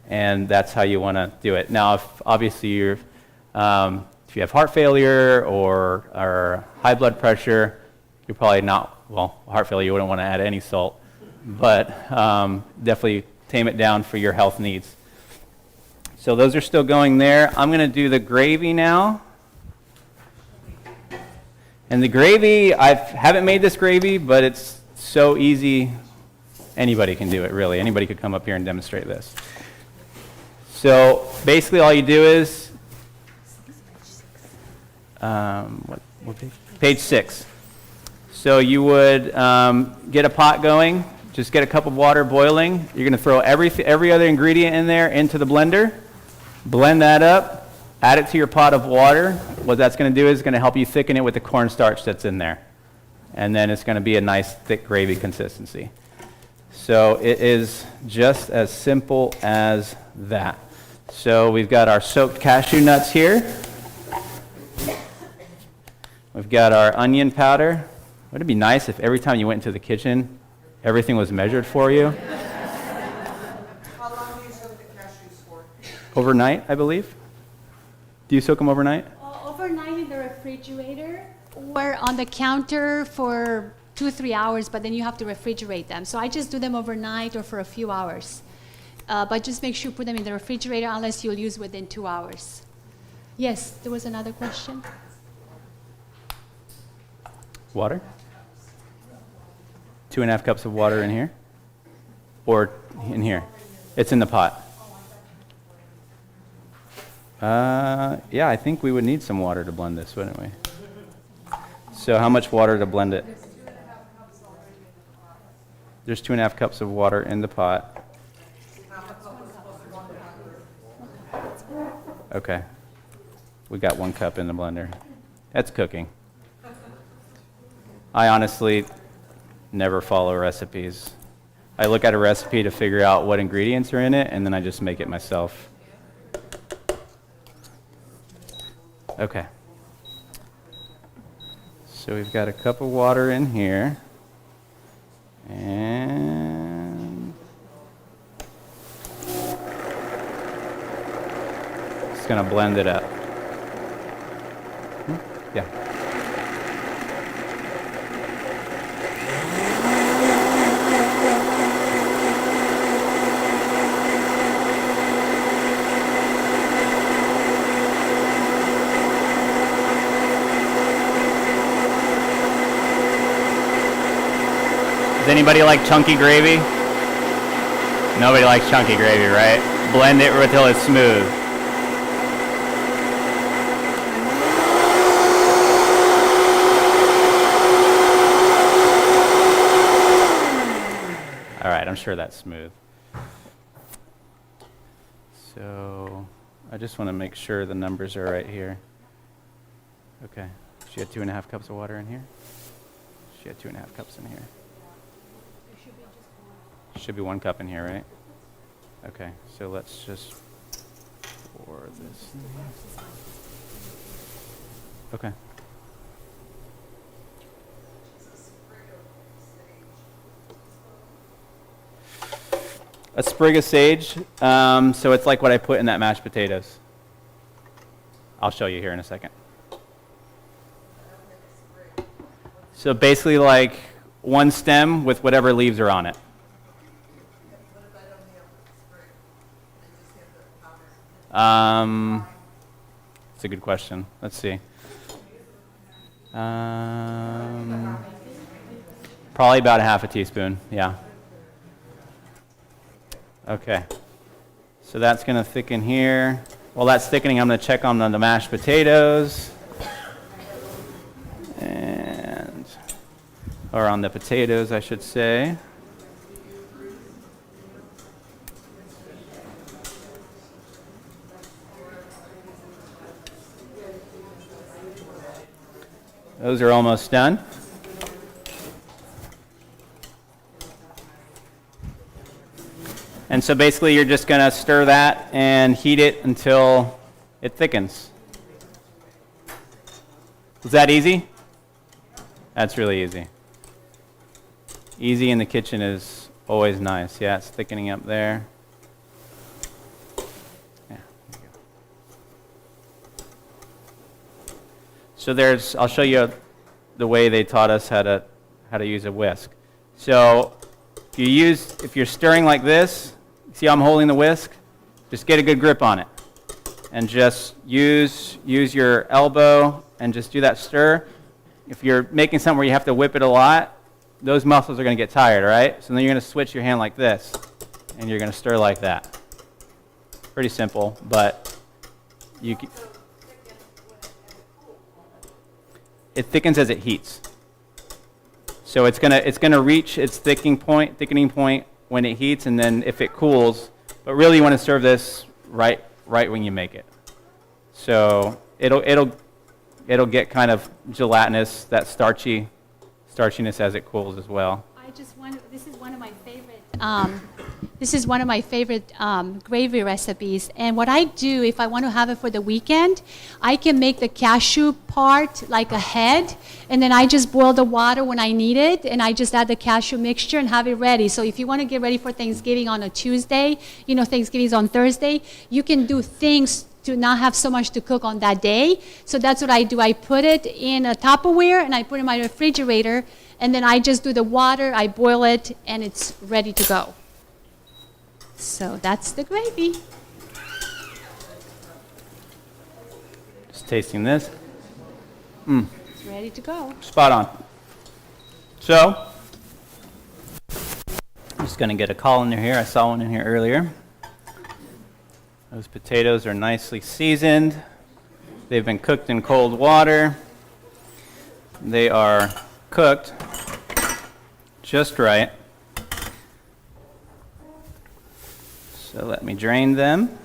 And that's how you want to do it. Now, if obviously if you have heart failure or high blood pressure, you're probably not, well, heart failure, you wouldn't want to add any salt, but definitely tame it down for your health needs. So those are still going there. I'm going to do the gravy now. And the gravy, I haven't made this gravy, but it's so easy. Anybody can do it, really. Anybody could come up here and demonstrate this. So basically all you do is, what page? Page 6. So you would get a pot going, just get a cup of water boiling. You're going to throw every other ingredient in there into the blender, blend that up, add it to your pot of water. What that's going to do is it's going to help you thicken it with the cornstarch that's in there. And then it's going to be a nice thick gravy consistency. So it is just as simple as that. So we've got our soaked cashew nuts here. We've got our onion powder. Would it be nice if every time you went into the kitchen, everything was measured for you? How long do you soak the cashews for? Overnight, I believe. Do you soak them overnight? Overnight in the refrigerator or on the counter for 2-3 hours, but then you have to refrigerate them. So I just do them overnight or for a few hours. But just make sure you put them in the refrigerator unless you'll use within 2 hours. Yes, there was another question. Water? 2.5 cups of water in here? Or in here? It's in the pot. Yeah, I think we would need some water to blend this, wouldn't we? So how much water to blend it? There's 2.5 cups of water in the pot. Okay. We got 1 cup in the blender. That's cooking. I honestly, never follow recipes. I look at a recipe to figure out what ingredients are in it, and then I just make it myself. Okay. So we've got a cup of water in here. And just going to blend it up. Yeah. Does anybody like chunky gravy? Nobody likes chunky gravy, right? Blend it until it's smooth. All right, I'm sure that's smooth. So I just want to make sure the numbers are right here. Okay, she had 2.5 cups of water in here. She had 2.5 cups in here. Should be 1 cup in here, right? Okay, so let's just pour this in here. Okay. A sprig of sage, so it's like what I put in that mashed potatoes. I'll show you here in a second. So basically like one stem with whatever leaves are on it. It's a good question. Let's see. Probably about 1/2 teaspoon, yeah. Okay. So that's going to thicken here. While that's thickening, I'm going to check on the mashed potatoes. Or on the potatoes, I should say. Those are almost done. And so basically you're just going to stir that and heat it until it thickens. Was that easy? That's really easy. Easy in the kitchen is always nice. Yeah, it's thickening up there. Yeah, there you go. So I'll show you the way they taught us how to use a whisk. So if you're stirring like this, see how I'm holding the whisk? Just get a good grip on it. And just use your elbow and just do that stir. If you're making something where you have to whip it a lot, those muscles are going to get tired, all right? So then you're going to switch your hand like this, and you're going to stir like that. Pretty simple, but it thickens as it heats. So it's going to reach its thickening point when it heats, and then if it cools. But really, you want to serve this right when you make it. So it'll get kind of gelatinous, that starchiness as it cools as well. This is one of my favorite. This is one of my favorite gravy recipes. And what I do, if I want to have it for the weekend, I can make the cashew part like a head, and then I just boil the water when I need it, and I just add the cashew mixture and have it ready. So if you want to get ready for Thanksgiving on a Tuesday, Thanksgiving is on Thursday, you can do things to not have so much to cook on that day. So that's what I do. I put it in a Tupperware, and I put it in my refrigerator, and then I just do the water, I boil it, and it's ready to go. So that's the gravy. Just tasting this. It's ready to go. Spot on. So, I'm just going to get a colander here. I saw one in here earlier. Those potatoes are nicely seasoned. They've been cooked in cold water. They are cooked just right. So let me drain them.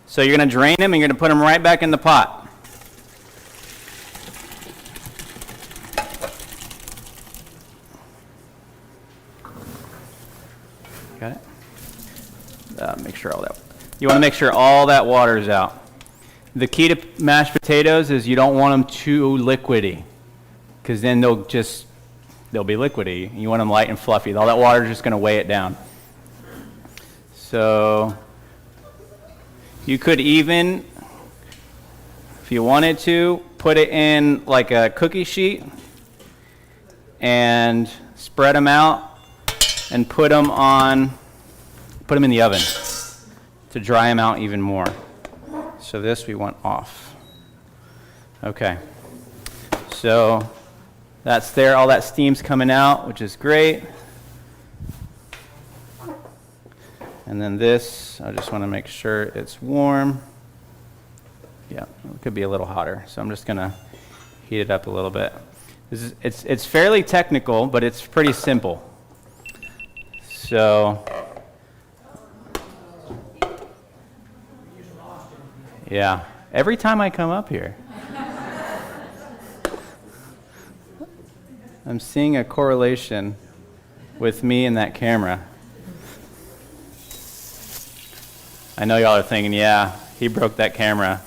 So you're going to drain them and you're going to put them right back in the pot. Got it? Make sure all that. You want to make sure all that water is out. The key to mashed potatoes is you don't want them too liquidy, because then they'll be liquidy. You want them light and fluffy. All that water is just going to weigh it down. So you could even, if you wanted to, put it in like a cookie sheet and spread them out and put them in the oven to dry them out even more. So this we want off. Okay. So that's there. All that steam's coming out, which is great. And then this, I just want to make sure it's warm. Yeah, it could be a little hotter. So I'm just going to heat it up a little bit. It's fairly technical, but it's pretty simple. So, yeah, every time I come up here, I'm seeing a correlation with me and that camera. I know y'all are thinking, yeah, he broke that camera.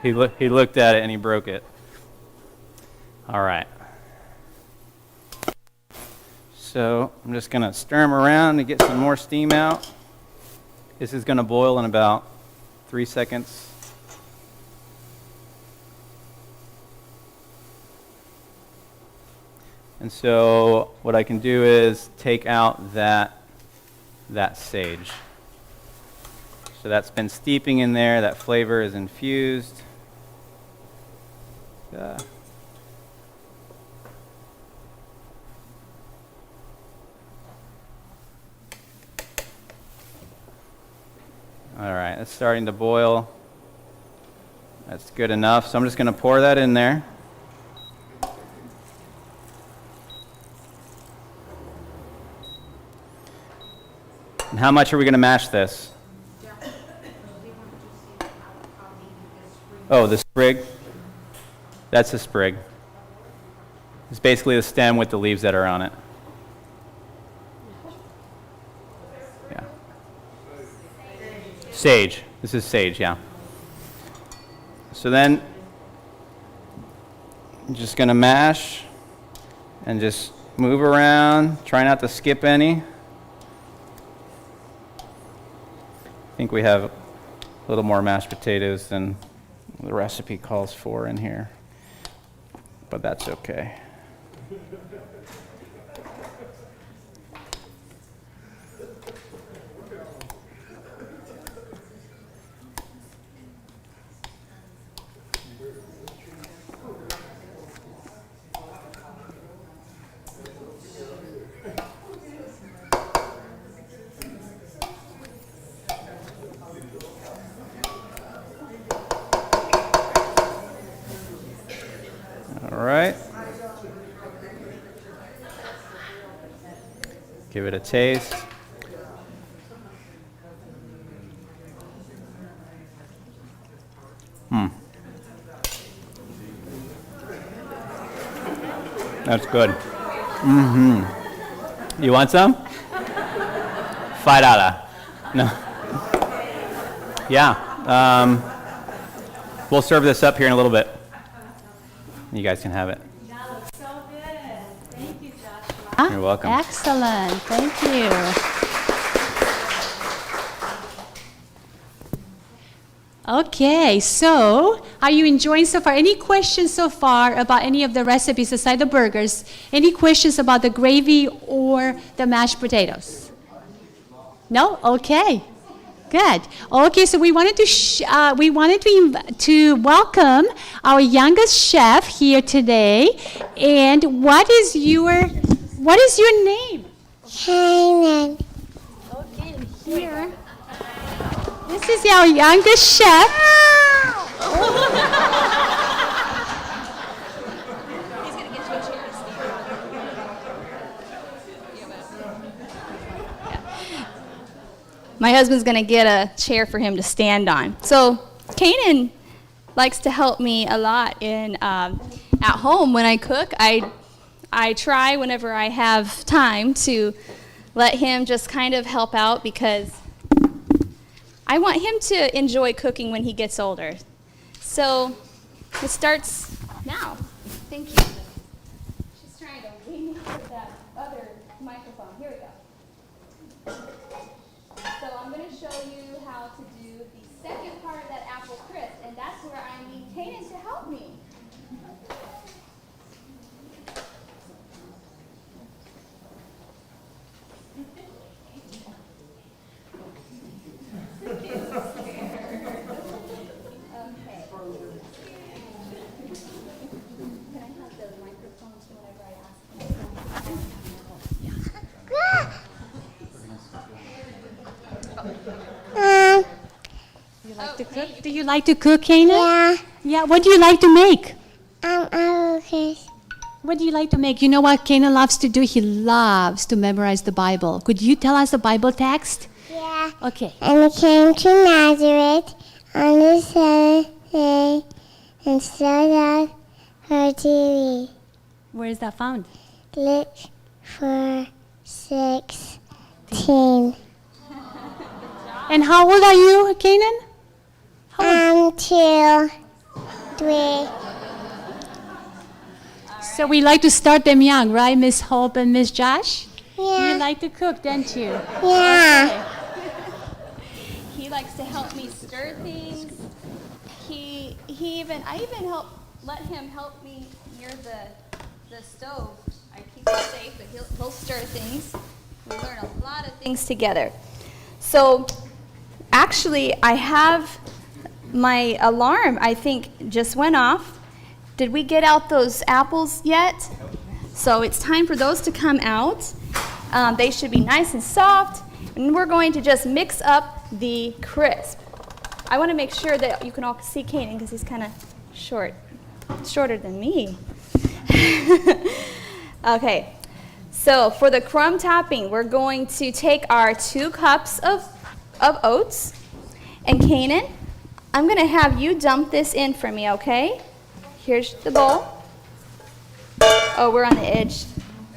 He looked at it and he broke it. All right. So I'm just going to stir them around to get some more steam out. This is going to boil in about 3 seconds. And so what I can do is take out that sage. So that's been steeping in there. That flavor is infused. All right, it's starting to boil. That's good enough. So I'm just going to pour that in there. And how much are we going to mash this? Oh, the sprig? That's a sprig. It's basically the stem with the leaves that are on it. Yeah. Sage. This is sage, yeah. So then, I'm just going to mash and just move around. Try not to skip any. I think we have a little more mashed potatoes than the recipe calls for in here, but that's okay. All right. Give it a taste. That's good. You want some? $5. No. Yeah. We'll serve this up here in a little bit. You guys can have it. That looks so good. Thank you, Joshua. You're welcome. Excellent. Thank you. Okay, so are you enjoying so far? Any questions so far about any of the recipes aside the burgers? Any questions about the gravy or the mashed potatoes? No? Okay. Good. Okay, so we wanted to welcome our youngest chef here today. And what is your name? Kanan. Okay, here. This is our youngest chef. My husband's going to get a chair for him to stand on. So Kanan likes to help me a lot in at home when I cook. I try whenever I have time to let him just kind of help out because I want him to enjoy cooking when he gets older. So it starts now. Thank you. She's trying to lean me to that other microphone. Here we go. So I'm going to show you how to do the second part of that apple crisp, and that's where I need Kanan to help me. Do you like to cook, Kanan? Yeah. Yeah, what do you like to make? Okay. What do you like to make? You know what Kanan loves to do? He loves to memorize the Bible. Could you tell us the Bible text? Yeah. Okay. And he came to Nazareth on the seventh day and started out her TV. Where is that found? Luke 4:16. And how old are you, Kanan? Two, 3. So we like to start them young, right, Miss Hope and Miss Josh? Yeah. You like to cook, don't you? Yeah. He likes to help me stir things. I even let him help me near the stove. I keep it safe, but he'll stir things. We learn a lot of things together. So actually, I have my alarm, I think, just went off. Did we get out those apples yet? So it's time for those to come out. They should be nice and soft. And we're going to just mix up the crisp. I want to make sure that you can all see Kanan because he's kind of shorter than me. Okay, so for the crumb topping, we're going to take our 2 cups of oats. And Kanan, I'm going to have you dump this in for me, okay? Here's the bowl. Oh, we're on the edge.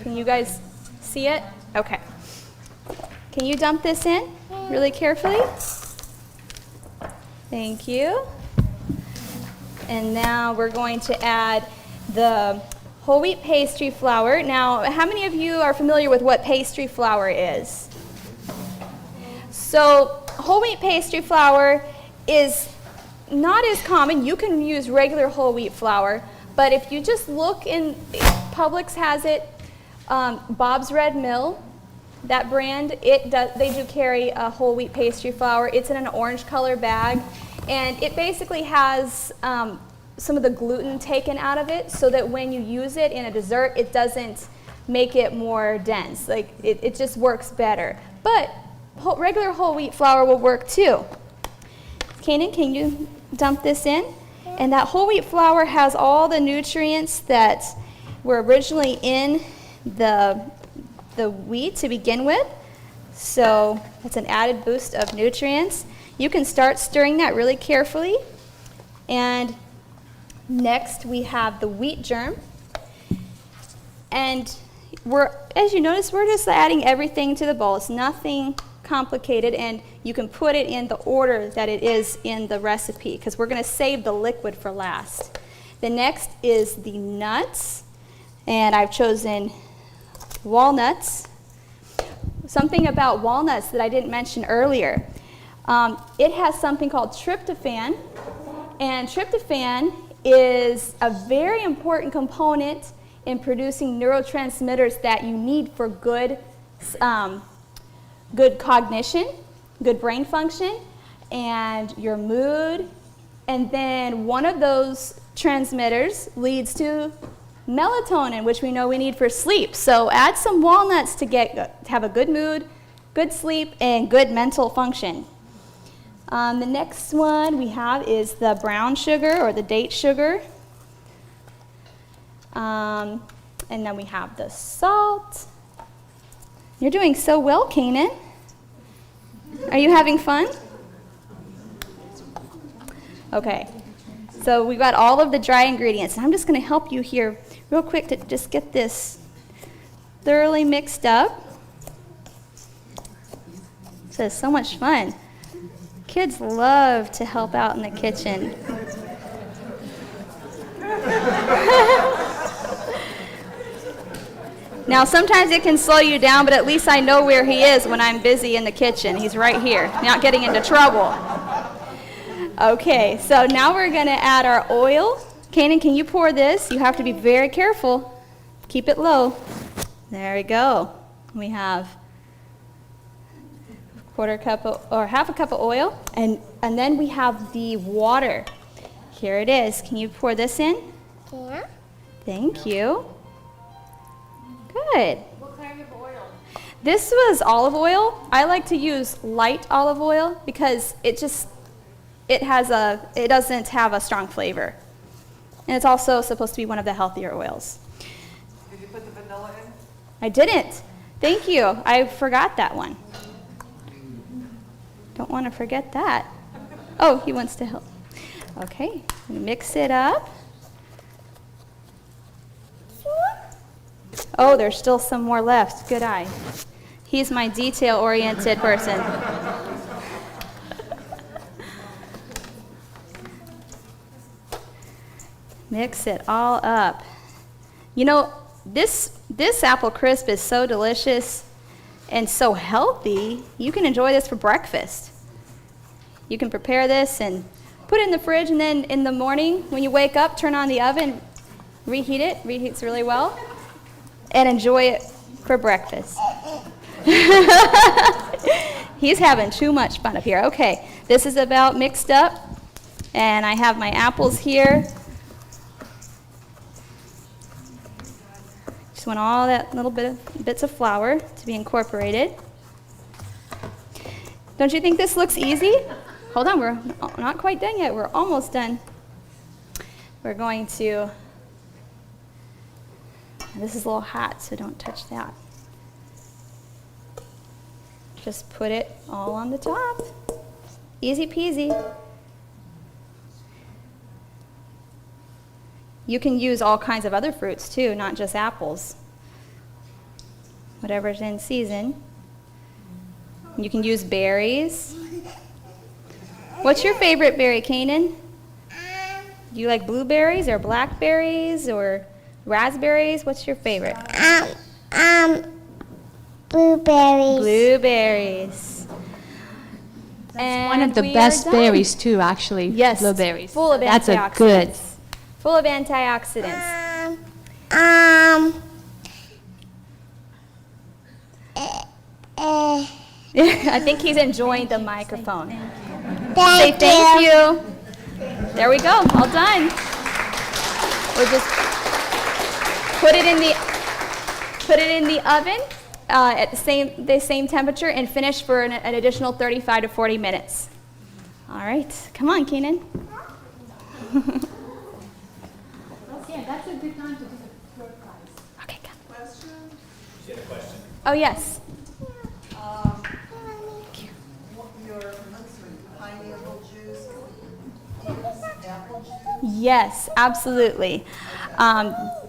Can you guys see it? Okay. Can you dump this in really carefully? Thank you. And now we're going to add the whole wheat pastry flour. Now, how many of you are familiar with what pastry flour is? So, whole wheat pastry flour is not as common. You can use regular whole wheat flour, but if you just look in, Publix has it, Bob's Red Mill, that brand, they do carry a whole wheat pastry flour. It's in an orange color bag, and it basically has some of the gluten taken out of it so that when you use it in a dessert, it doesn't make it more dense. Like, it just works better. But regular whole wheat flour will work too. Kanan, can you dump this in? And that whole wheat flour has all the nutrients that were originally in the wheat to begin with. So it's an added boost of nutrients. You can start stirring that really carefully. And next we have the wheat germ. And as you notice, we're just adding everything to the bowl. It's nothing complicated, and you can put it in the order that it is in the recipe because we're going to save the liquid for last. The next is the nuts, and I've chosen walnuts. Something about walnuts that I didn't mention earlier. It has something called tryptophan, and tryptophan is a very important component in producing neurotransmitters that you need for good cognition, good brain function, and your mood. And then one of those transmitters leads to melatonin, which we know we need for sleep. So add some walnuts to have a good mood, good sleep, and good mental function. The next one we have is the brown sugar or the date sugar. And then we have the salt. You're doing so well, Kanan. Are you having fun? Okay. So we've got all of the dry ingredients. I'm just going to help you here real quick to just get this thoroughly mixed up. So it's so much fun. Kids love to help out in the kitchen. Now, sometimes it can slow you down, but at least I know where he is when I'm busy in the kitchen. He's right here, not getting into trouble. Okay, so now we're going to add our oil. Kanan, can you pour this? You have to be very careful. Keep it low. There we go. We have half a cup of oil, and then we have the water. Here it is. Can you pour this in? Yeah. Thank you. Good. What kind of oil? This was olive oil. I like to use light olive oil because it doesn't have a strong flavor. And it's also supposed to be one of the healthier oils. Did you put the vanilla in? I didn't. Thank you. I forgot that one. Don't want to forget that. Oh, he wants to help. Okay, mix it up. Oh, there's still some more left. Good eye. He's my detail-oriented person. Mix it all up. You know, this apple crisp is so delicious and so healthy. You can enjoy this for breakfast. You can prepare this and put it in the fridge, and then in the morning when you wake up, turn on the oven, reheat it, reheats really well, and enjoy it for breakfast. He's having too much fun up here. Okay, this is about mixed up, and I have my apples here. Just want all that little bits of flour to be incorporated. Don't you think this looks easy? Hold on, we're not quite done yet. We're almost done. We're going to, this is a little hot, so don't touch that. Just put it all on the top. Easy peasy. You can use all kinds of other fruits too, not just apples. Whatever's in season. You can use berries. What's your favorite berry, Kanan? Do you like blueberries or blackberries or raspberries? What's your favorite? Blueberries. Blueberries. That's one of the best berries too, actually. Yes, Blueberries. full of That's a antioxidants. good. Full of antioxidants. I think he's enjoying the microphone. Say thank you. There we go. All done. We'll just put it in the oven at the same temperature and finish for an additional 35 to 40 minutes. All right. Come on, Kanan. Okay, that's a good time to do the door prize. Okay, come. Question? She had a question. Oh, yes. Your pineapple juice, use apple juice? Yes, absolutely.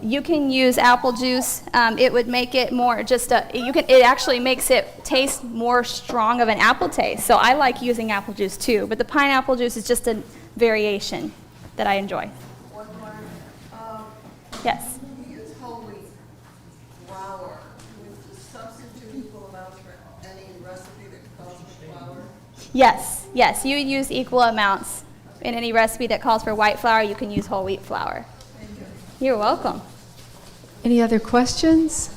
You can use apple juice. It would make it more it actually makes it taste more strong of an apple taste. So I like using apple juice too, but the pineapple juice is just a variation that I enjoy. One more. Yes. You use whole wheat flour. Would you substitute equal amounts for any recipe that calls for flour? Yes, you would use equal amounts. In any recipe that calls for white flour, you can use whole wheat flour. Thank you. You're welcome. Any other questions?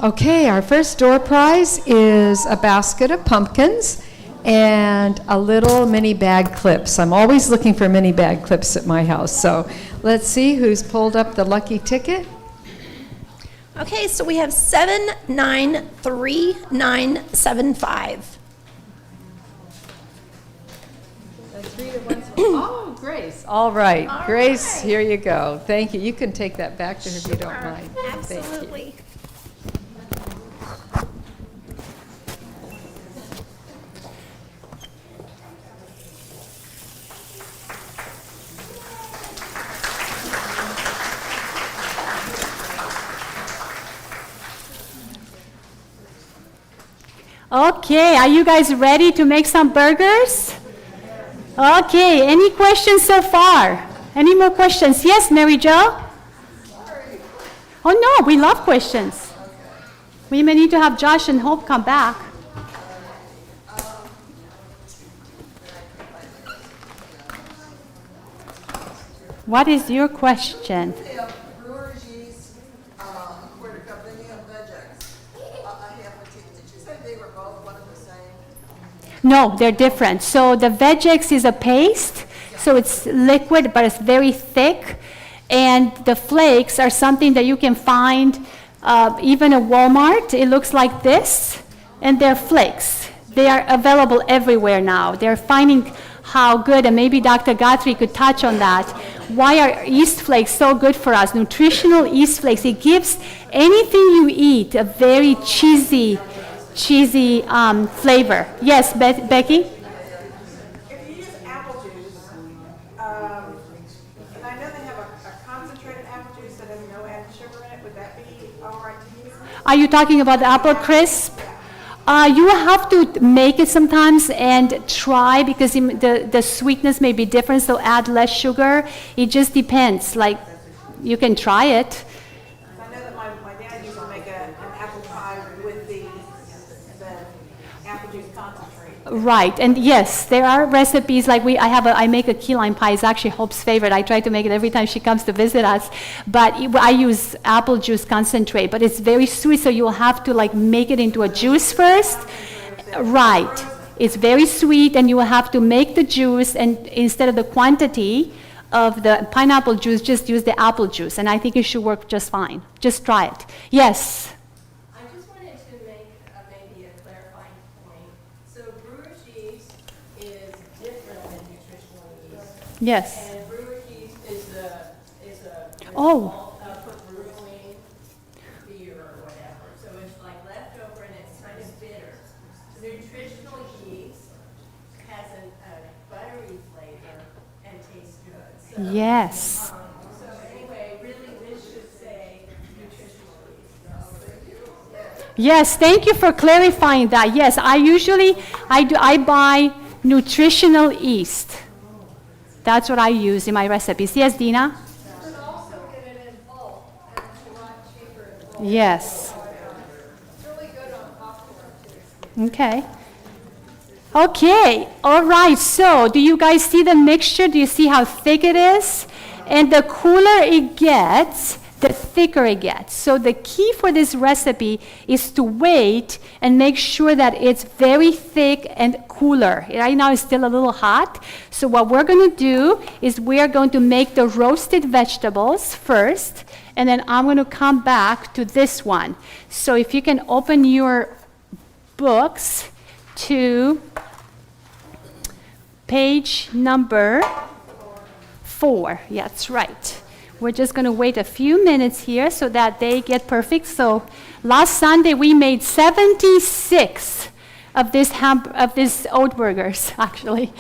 Okay, our first door prize is a basket of pumpkins and a little mini bag clips. I'm always looking for mini bag clips at my house. So let's see who's pulled up the lucky ticket. Okay, so we have 793975. Oh, Grace. All right. Grace, here you go. Thank you. You can take that back to her if you don't mind. Thank you. Absolutely. Okay, are you guys ready to make some burgers? Okay, any questions so far? Any more questions? Yes, Mary Jo? Oh no, we love questions. We may need to have Josh and Hope come back. What is your question? They have brewer's yeast, quarter cup, then you have Vegex, a half a tea. Did you say they were both one and the same? No, they're different. So the Vegex is a paste, so it's liquid, but it's very thick. And the flakes are something that you can find even at Walmart. It looks like this, and they're flakes. They are available everywhere now. They're finding how good, and maybe Dr. Guthrie could touch on that. Why are yeast flakes so good for us? Nutritional yeast flakes. It gives anything you eat a very cheesy flavor. Yes, Becky? If you use apple juice, and I know they have a concentrated apple juice that has no added sugar in it, would that be all right to use? Are you talking about the apple crisp? You have to make it sometimes and try, because the sweetness may be different, so add less sugar. It just depends. Like, you can try it. I know that my dad used to make an apple pie with the apple juice concentrate. Right, and yes, there are recipes like I make a key lime pie. It's actually Hope's favorite. I try to make it every time she comes to visit us. But I use apple juice concentrate, but it's very sweet, so you'll have to like make it into a juice first. Right, it's very sweet, and you will have to make the juice, and instead of the quantity of the pineapple juice, just use the apple juice, and I think it should work just fine. Just try it. Yes. I just wanted to make maybe a clarifying point. So brewer's yeast is different than nutritional yeast. Yes. And brewer's yeast is a Oh. for brewing beer or whatever. So it's like leftover and it's kind of bitter. Nutritional yeast has a buttery flavor and tastes good. So, Yes. so anyway, really this should say nutritional yeast. Yes, thank you for clarifying that. Yes, I buy nutritional yeast. That's what I use in my recipes. Yes, Dina? You can also get it in bulk, and it's a lot cheaper in bulk. Yes. It's really good on popcorn too. Okay. Okay, all right, so do you guys see the mixture? Do you see how thick it is? And the cooler it gets, the thicker it gets. So the key for this recipe is to wait and make sure that it's very thick and cooler. Right now it's still a little hot. So what we're going to do is we're going to make the roasted vegetables first, and then I'm going to come back to this one. So if you can open your books to page number 4. Yeah, that's right. We're just going to wait a few minutes here so that they get perfect. So last Sunday we made 76 of these oat burgers, actually.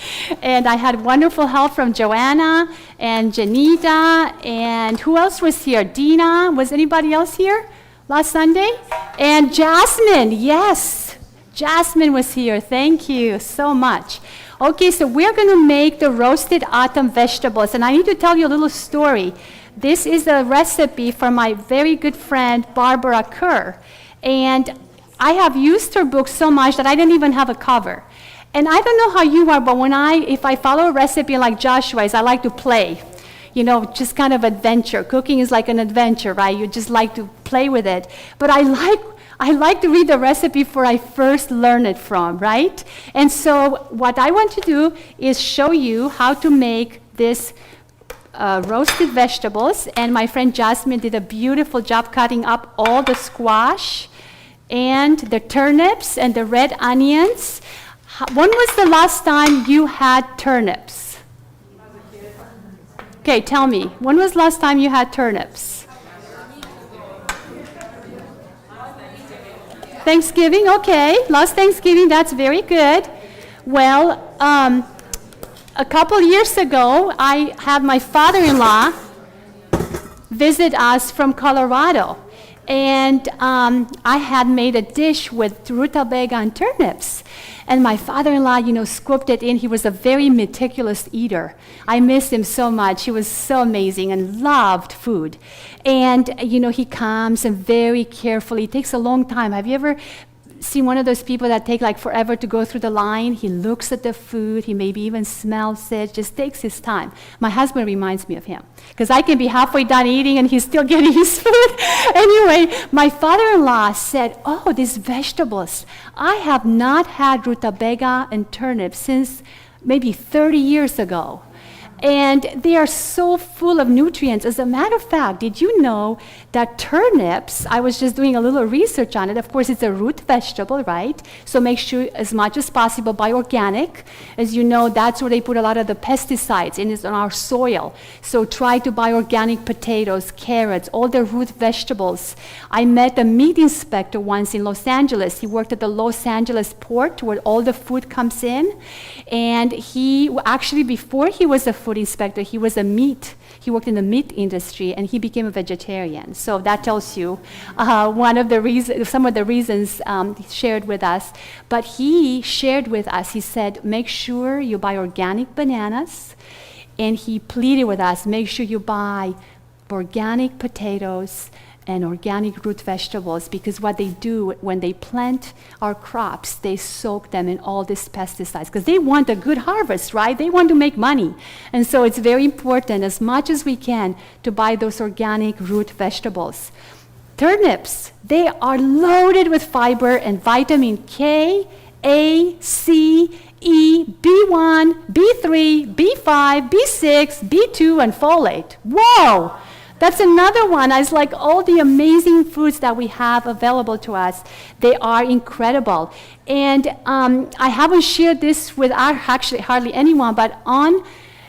And I had wonderful help from Joanna and Janita, and who else was here? Dina. Was anybody else here last Sunday? And Jasmine, yes. Jasmine was here. Thank you so much. Okay, so we're going to make the roasted autumn vegetables. And I need to tell you a little story. This is a recipe from my very good friend, Barbara Kerr. And I have used her book so much that I didn't even have a cover. And I don't know how you are, but if I follow a recipe like Joshua's, I like to play. You know, just kind of adventure. Cooking is like an adventure, right? You just like to play with it. But I like to read the recipe before I first learn it from, right? And so what I want to do is show you how to make this roasted vegetables. And my friend Jasmine did a beautiful job cutting up all the squash and the turnips and the red onions. When was the last time you had turnips? Okay, tell me. When was the last time you had turnips? Thanksgiving, okay. Last Thanksgiving, that's very good. Well, a couple years ago, I had my father-in-law visit us from Colorado. And I had made a dish with rutabaga and turnips. And my father-in-law, scooped it in. He was a very meticulous eater. I miss him so much. He was so amazing and loved food. And, he comes and very carefully, it takes a long time. Have you ever seen one of those people that take like forever to go through the line? He looks at the food, he maybe even smells it, just takes his time. My husband reminds me of him, because I can be halfway done eating and he's still getting his food. Anyway, my father-in-law said, oh, these vegetables, I have not had rutabaga and turnips since maybe 30 years ago. And they are so full of nutrients. As a matter of fact, did you know that turnips, I was just doing a little research on it. Of course, it's a root vegetable, right? So make sure as much as possible buy organic. As you know, that's where they put a lot of the pesticides in our soil. So try to buy organic potatoes, carrots, all the root vegetables. I met a meat inspector once in Los Angeles. He worked at the Los Angeles port where all the food comes in. And he, actually before he was a food inspector, he worked in the meat industry, and he became a vegetarian. So that tells you some of the reasons he shared with us. But he shared with us, he said, make sure you buy organic bananas, and he pleaded with us, make sure you buy organic potatoes and organic root vegetables, because what they do when they plant our crops, they soak them in all these pesticides, because they want a good harvest, right? They want to make money. And so it's very important, as much as we can, to buy those organic root vegetables. Turnips, they are loaded with fiber and vitamin K, A, C, E, B1, B3, B5, B6, B2, and folate. Whoa! That's another one. It's like all the amazing foods that we have available to us. They are incredible. And I haven't shared this with actually hardly anyone, but on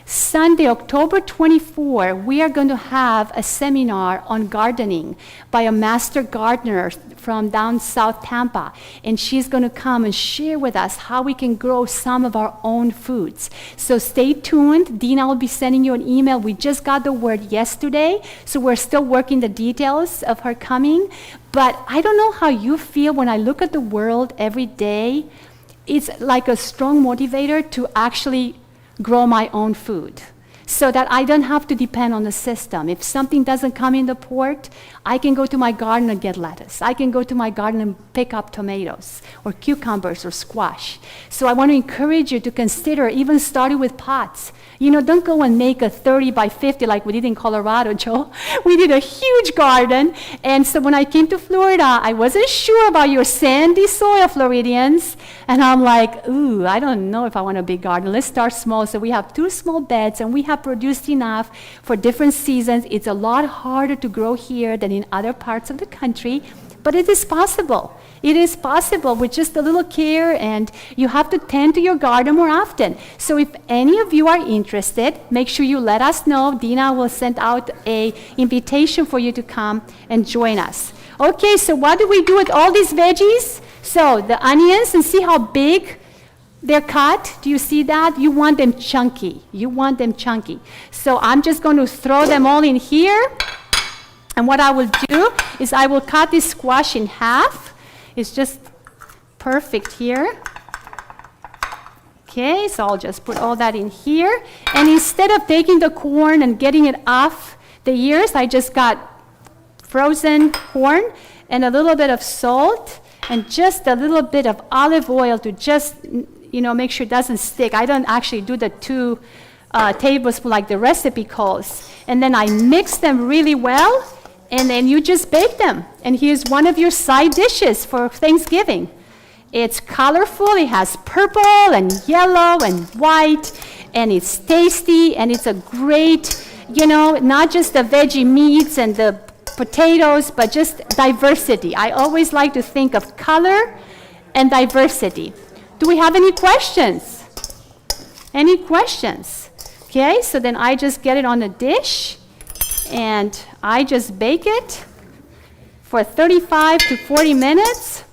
Sunday, October 24, we are going to have a seminar on gardening by a master gardener from down South Tampa. And she's going to come and share with us how we can grow some of our own foods. So stay tuned. Dina will be sending you an email. We just got the word yesterday, so we're still working the details of her coming. But I don't know how you feel when I look at the world every day. It's like a strong motivator to actually grow my own food, so that I don't have to depend on the system. If something doesn't come in the port, I can go to my garden and get lettuce. I can go to my garden and pick up tomatoes or cucumbers or squash. So I want to encourage you to consider even starting with pots. Don't go and make a 30 by 50 like we did in Colorado, Joe. We did a huge garden. And so when I came to Florida, I wasn't sure about your sandy soil, Floridians. And I'm like, ooh, I don't know if I want a big garden. Let's start small. So we have 2 small beds, and we have produced enough for different seasons. It's a lot harder to grow here than in other parts of the country, but it is possible. It is possible with just a little care, and you have to tend to your garden more often. So if any of you are interested, make sure you let us know. Dina will send out an invitation for you to come and join us. Okay, so what do we do with all these veggies? So the onions, and see how big they're cut. Do you see that? You want them chunky. You want them chunky. So I'm just going to throw them all in here. And what I will do is I will cut this squash in half. It's just perfect here. Okay, so I'll just put all that in here. And instead of taking the corn and getting it off the ears, I just got frozen corn and a little bit of salt and just a little bit of olive oil to just, make sure it doesn't stick. I don't actually do the 2 tablespoons like the recipe calls. And then I mix them really well. And then you just bake them. And here's one of your side dishes for Thanksgiving. It's colorful. It has purple and yellow and white. And it's tasty. And it's a great, not just the veggie meats and the potatoes, but just diversity. I always like to think of color and diversity. Do we have any questions? Any questions? Okay, so then I just get it on a dish. And I just bake it for 35 to 40 minutes.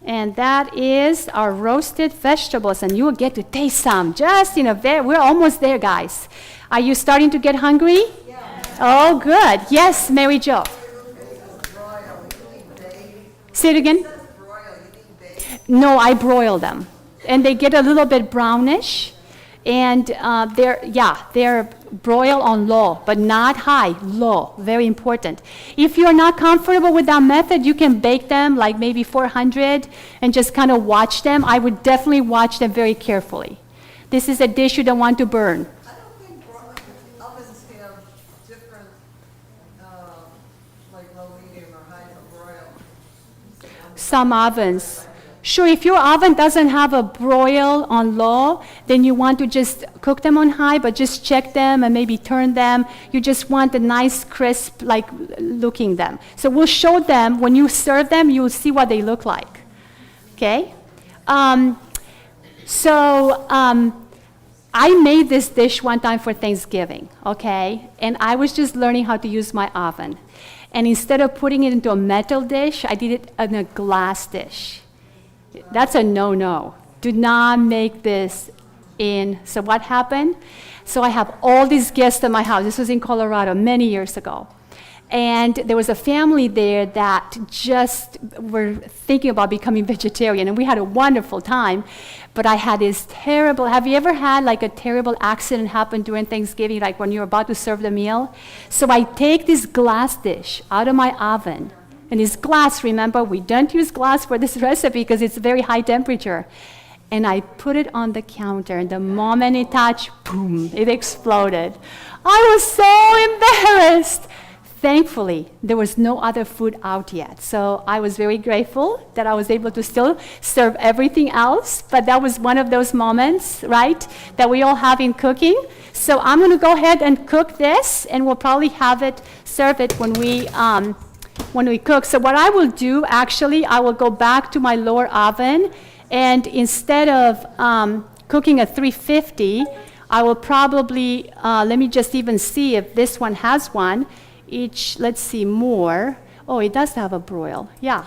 And that is our roasted vegetables. And you will get to taste some. Just, we're almost there, guys. Are you starting to get hungry? Yeah. Oh, good. Yes, Mary Jo. Say it again. No, I broil them, and they get a little bit brownish, and they're broiled on low, but not high, low, very important. If you're not comfortable with that method, you can bake them like maybe 400 and just kind of watch them. I would definitely watch them very carefully. This is a dish you don't want to burn. I don't think ovens have different, like low, medium, or high for broil. Some ovens. Sure, if your oven doesn't have a broil on low, then you want to just cook them on high, but just check them and maybe turn them. You just want a nice, crisp, like looking them. So we'll show them, when you serve them, you'll see what they look like. Okay? I made this dish one time for Thanksgiving, okay? And I was just learning how to use my oven. And instead of putting it into a metal dish, I did it in a glass dish. That's a no-no. Do not make this in. So what happened? So I have all these guests at my house. This was in Colorado many years ago. And there was a family there that just were thinking about becoming vegetarian, and we had a wonderful time. But I had this terrible, have you ever had like a terrible accident happen during Thanksgiving, like when you're about to serve the meal? So I take this glass dish out of my oven, and it's glass, remember, we don't use glass for this recipe because it's very high temperature. And I put it on the counter, and the moment it touched, boom, it exploded. I was so embarrassed. Thankfully, there was no other food out yet. So I was very grateful that I was able to still serve everything else. But that was one of those moments, right, that we all have in cooking. So I'm going to go ahead and cook this, and we'll probably serve it when we cook. So what I will do, actually, I will go back to my lower oven, and instead of cooking at 350, I will probably, let me just even see if this one has one. Let's see, more. Oh, it does have a broil. Yeah.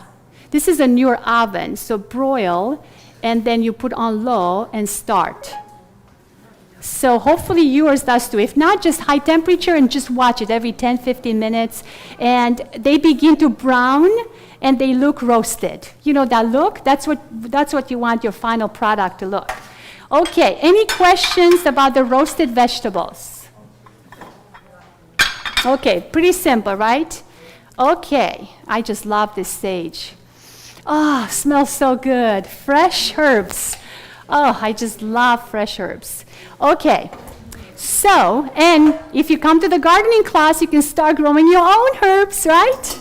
This is a newer oven, so broil, and then you put on low and start. So hopefully yours does too. If not, just high temperature and just watch it every 10, 15 minutes. And they begin to brown, and they look roasted. You know that look? That's what you want your final product to look. Okay, any questions about the roasted vegetables? Okay, pretty simple, right? Okay, I just love this sage. Oh, smells so good. Fresh herbs. Oh, I just love fresh herbs. Okay, so, and if you come to the gardening class, you can start growing your own herbs, right?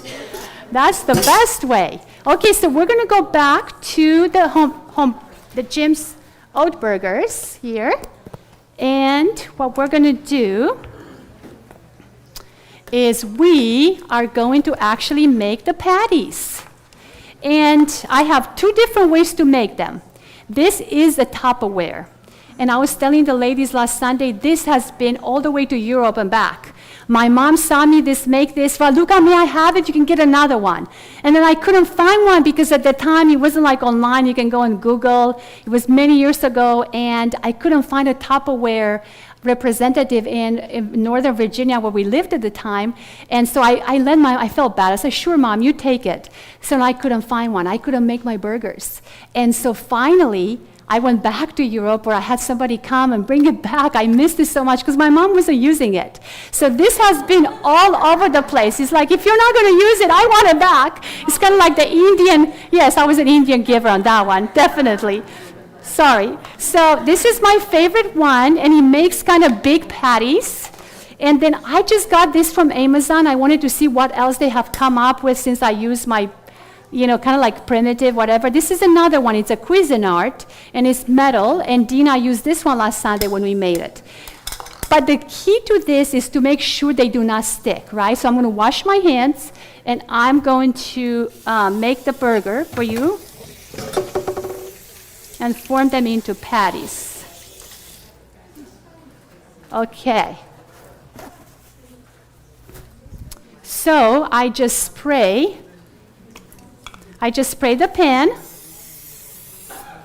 That's the best way. Okay, so we're gonna go back to the Jim's Oat Burgers here. And what we're gonna do is we are going to actually make the patties. And I have two different ways to make them. This is a Tupperware. And I was telling the ladies last Sunday, this has been all the way to Europe and back. My mom saw me make this. Well, look at me, I have it, you can get another one. And then I couldn't find one because at the time it wasn't like online, you can go and Google. It was many years ago, and I couldn't find a Tupperware representative in Northern Virginia where we lived at the time. And so I felt bad. I said, sure, Mom, you take it. So I couldn't find one. I couldn't make my burgers. And so finally, I went back to Europe where I had somebody come and bring it back. I missed it so much because my mom wasn't using it. So this has been all over the place. It's like, if you're not going to use it, I want it back. It's kind of like the Indian, yes, I was an Indian giver on that one, definitely. Sorry. So this is my favorite one, and he makes kind of big patties. And then I just got this from Amazon. I wanted to see what else they have come up with since I use my, kind of like primitive, whatever. This is another one. It's a Cuisinart, and it's metal. And Dina used this one last Sunday when we made it. But the key to this is to make sure they do not stick, right? So I'm going to wash my hands, and I'm going to make the burger for you and form them into patties. Okay. So I just spray the pan.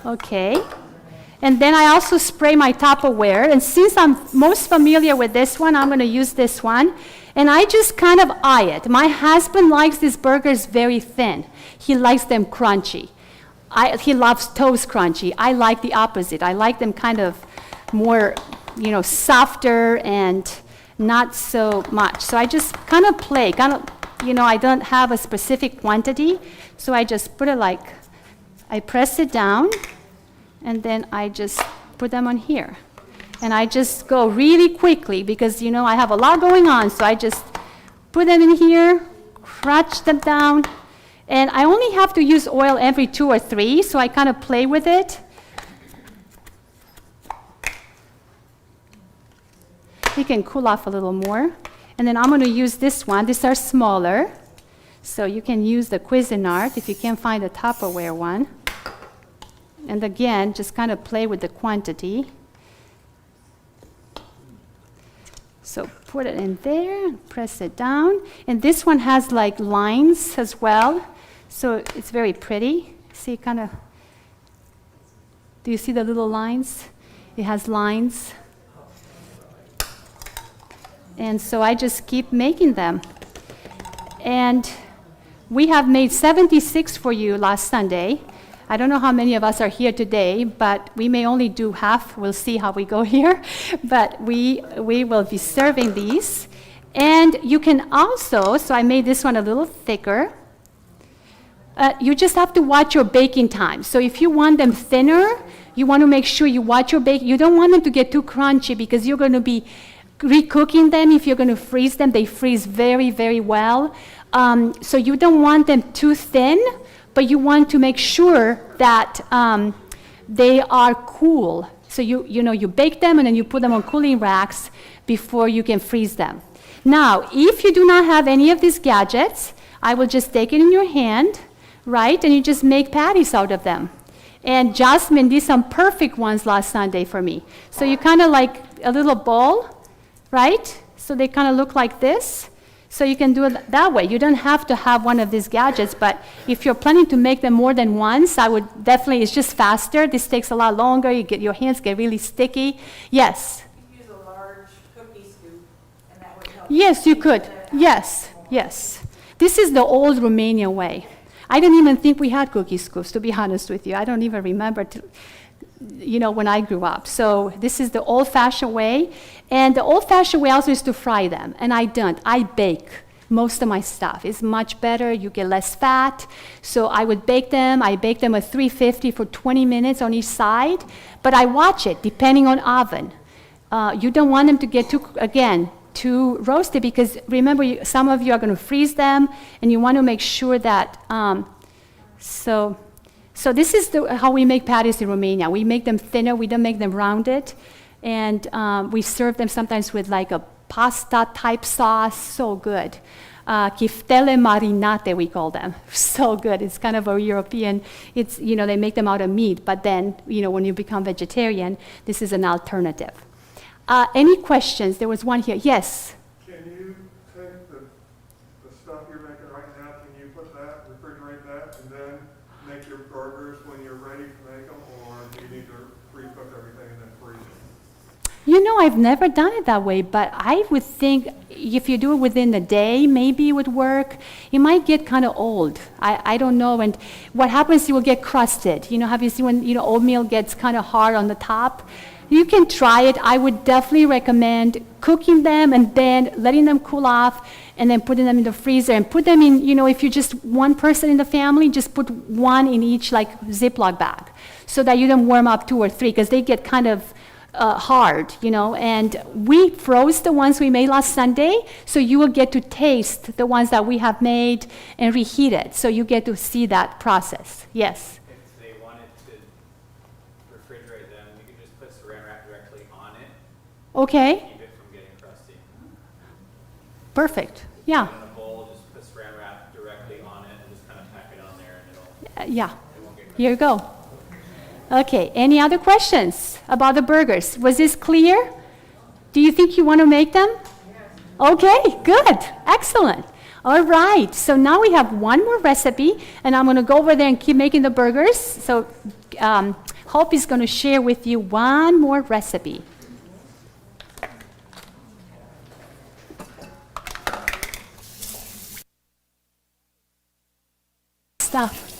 Okay. And then I also spray my Tupperware. And since I'm most familiar with this one, I'm going to use this one. And I just kind of eye it. My husband likes these burgers very thin. He likes them crunchy. He loves toast crunchy. I like the opposite. I like them kind of more, softer and not so much. So I just kind of play, I don't have a specific quantity, so I just put it I press it down, and then I just put them on here. And I just go really quickly because, I have a lot going on, so I just put them in here, crunch them down, and I only have to use oil every 2 or 3, so I kind of play with it. It can cool off a little more. And then I'm going to use this one. These are smaller, so you can use the Cuisinart if you can't find a Tupperware one. And again, just kind of play with the quantity. So put it in there, press it down. And this one has lines as well, so it's very pretty. See, do you see the little lines? It has lines. And so I just keep making them. And we have made 76 for you last Sunday. I don't know how many of us are here today, but we may only do half. We'll see how we go here. But we will be serving these. And you can also, so I made this one a little thicker. You just have to watch your baking time. So if you want them thinner, you want to make sure you watch your baking. You don't want them to get too crunchy because you're going to be recooking them. If you're going to freeze them, they freeze very, very well. So you don't want them too thin, but you want to make sure that they are cool. So you bake them and then you put them on cooling racks before you can freeze them. Now, if you do not have any of these gadgets, I will just take it in your hand, right, and you just make patties out of them. And Jasmine did some perfect ones last Sunday for me. So you kind of like a little ball, right? So they kind of look like this. So you can do it that way. You don't have to have one of these gadgets, but if you're planning to make them more than once, I would definitely, it's just faster. This takes a lot longer. Your hands get really sticky. Yes? You use a large cookie scoop, and that would help. Yes, you could. Yes, yes. This is the old Romanian way. I didn't even think we had cookie scoops, to be honest with you. I don't even remember when I grew up. So this is the old-fashioned way. And the old-fashioned way also is to fry them. And I don't. I bake most of my stuff. It's much better. You get less fat. So I would bake them. I bake them at 350 for 20 minutes on each side. But I watch it, depending on oven. You don't want them to get too roasted because remember, some of you are going to freeze them. And you want to make sure that... So this is how we make patties in Romania. We make them thinner. We don't make them rounded. And we serve them sometimes with like a pasta-type sauce. So good. Chiftele marinate, we call them. So good. It's kind of a European. It's, they make them out of meat. But then, when you become vegetarian, this is an alternative. Any questions? There was one here. Yes? Can you take the stuff you're making right now, can you put that, refrigerate that, and then make your burgers when you're ready to make them, or do you need to pre-cook everything and then freeze it? I've never done it that way, but I would think if you do it within a day, maybe it would work. It might get kind of old. I don't know. And what happens, it will get crusted. Have you seen when, oatmeal gets kind of hard on the top? You can try it. I would definitely recommend cooking them and then letting them cool off and then putting them in the freezer and put them in, if you're just one person in the family, just put one in each Ziploc bag so that you don't warm up 2 or 3 because they get kind of hard, and we froze the ones we made last Sunday, so you will get to taste the ones that we have made and reheat it, so you get to see that process. Yes? If they wanted to refrigerate them, you could just put saran wrap directly on it. Okay. Keep it from getting crusty. Perfect. Yeah. In a bowl, just put saran wrap directly on it and just kind of tack it on there and Yeah. it won't get crusty. Here you go. Okay, any other questions about the burgers? Was this clear? Do you think you want to make them? Yes. Okay, good. Excellent. All right, so now we have one more recipe, and I'm going to go over there and keep making the burgers. So Hope is going to share with you one more recipe. stuff.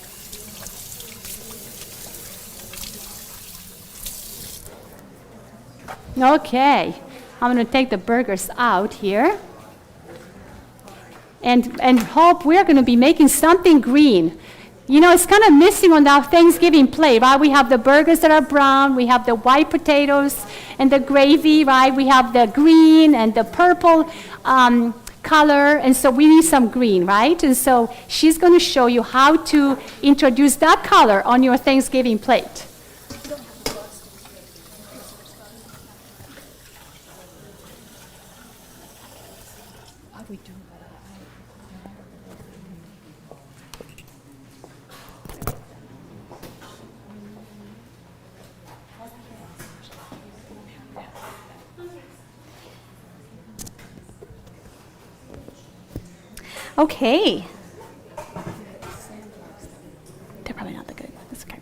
Okay, I'm going to take the burgers out here. And hope we're going to be making something green. You know, it's kind of missing on our Thanksgiving plate, right? We have the burgers that are brown, we have the white potatoes and the gravy, right? We have the green and the purple color, and so we need some green, right? And so she's going to show you how to introduce that color on your Thanksgiving plate. Okay. They're probably not that good. That's okay.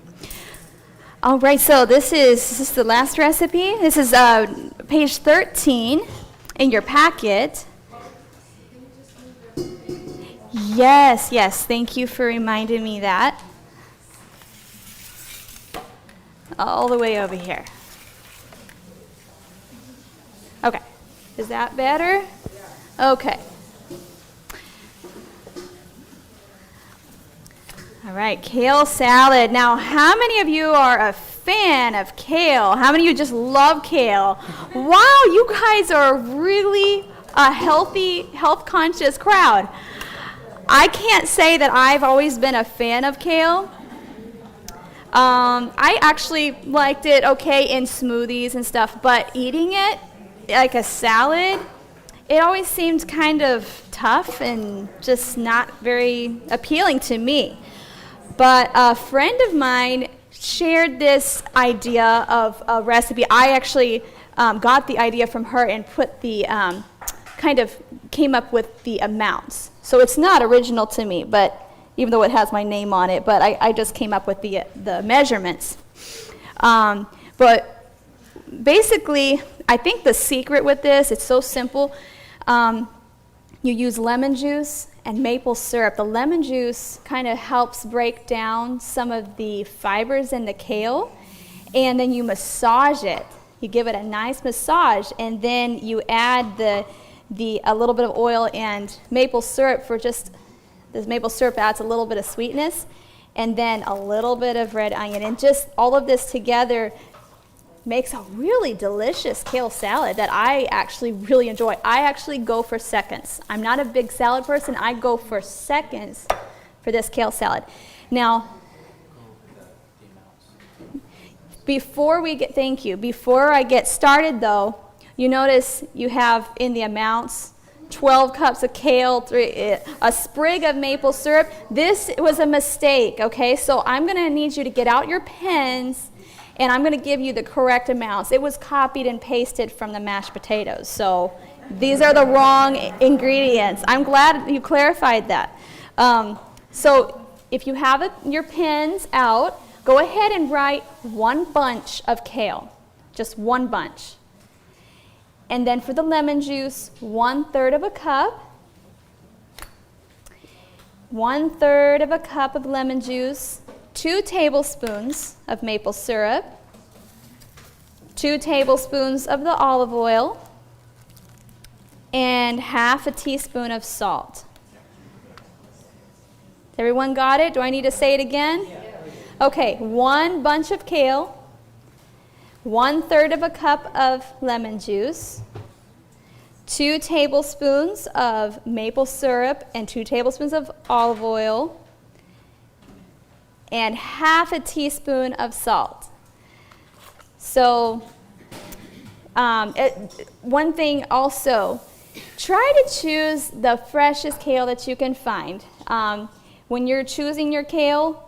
All right, so this is the last recipe. This is page 13 in your packet. Yes, yes. Thank you for reminding me that. All the way over here. Okay. Is that better? Okay. All right, kale salad. Now, how many of you are a fan of kale? How many of you just love kale? Wow, you guys are really a healthy, health-conscious crowd. I can't say that I've always been a fan of kale. I actually liked it okay in smoothies and stuff, but eating it like a salad, it always seemed kind of tough and just not very appealing to me. But a friend of mine shared this idea of a recipe. I actually got the idea from her and put the, kind of came up with the amounts. So it's not original to me, but even though it has my name on it, but I just came up with the measurements. But basically, I think the secret with this, it's so simple. You use lemon juice and maple syrup. The lemon juice kind of helps break down some of the fibers in the kale, and then you massage it. You give it a nice massage, and then you add a little bit of oil and maple syrup for just, this maple syrup adds a little bit of sweetness, and then a little bit of red onion, and just all of this together makes a really delicious kale salad that I actually really enjoy. I actually go for seconds. I'm not a big salad person. I go for seconds for this kale salad. Now, before I get started though, you notice you have in the amounts 12 cups of kale, a sprig of maple syrup. This was a mistake, okay? So I'm gonna need you to get out your pens, and I'm going to give you the correct amounts. It was copied and pasted from the mashed potatoes, so these are the wrong ingredients. I'm glad you clarified that. So if you have your pens out, go ahead and write one bunch of kale, just one bunch. And then for the lemon juice, 1/3 of a cup. 1/3 of a cup of lemon juice. 2 tablespoons of maple syrup, 2 tablespoons of the olive oil, and 1/2 teaspoon of salt. Everyone got it? Do I need to say it again? Okay, 1 bunch of kale, 1/3 of a cup of lemon juice, 2 tablespoons of maple syrup and 2 tablespoons of olive oil, and 1/2 teaspoon of salt. So one thing also, try to choose the freshest kale that you can find. When you're choosing your kale,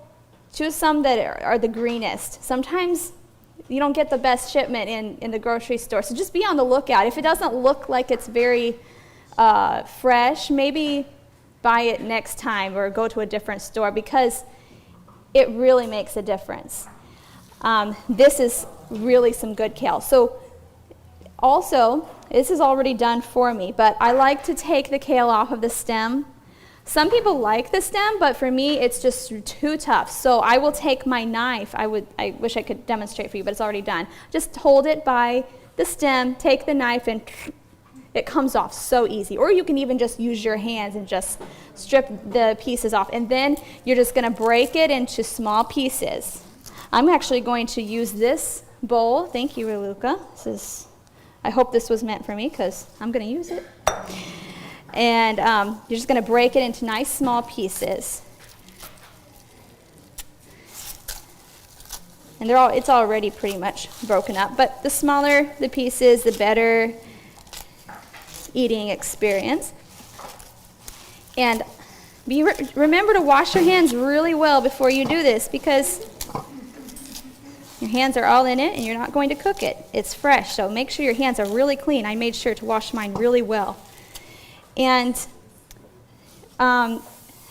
choose some that are the greenest. Sometimes you don't get the best shipment in the grocery store, so just be on the lookout. If it doesn't look like it's very fresh, maybe buy it next time or go to a different store, because it really makes a difference. This is really some good kale. So also, this is already done for me, but I like to take the kale off of the stem Some people like the stem, but for me, it's just too tough. So I will take my knife. I wish I could demonstrate for you, but it's already done. Just hold it by the stem, take the knife, and it comes off so easy. Or you can even just use your hands and just strip the pieces off. And then you're just gonna break it into small pieces. I'm actually going to use this bowl. Thank you, Raluca. I hope this was meant for me because I'm gonna use it. And you're just gonna break it into nice small pieces. And it's already pretty much broken up, but the smaller the pieces, the better eating experience. And remember to wash your hands really well before you do this, because your hands are all in it and you're not going to cook it. It's fresh, so make sure your hands are really clean. I made sure to wash mine really well. And now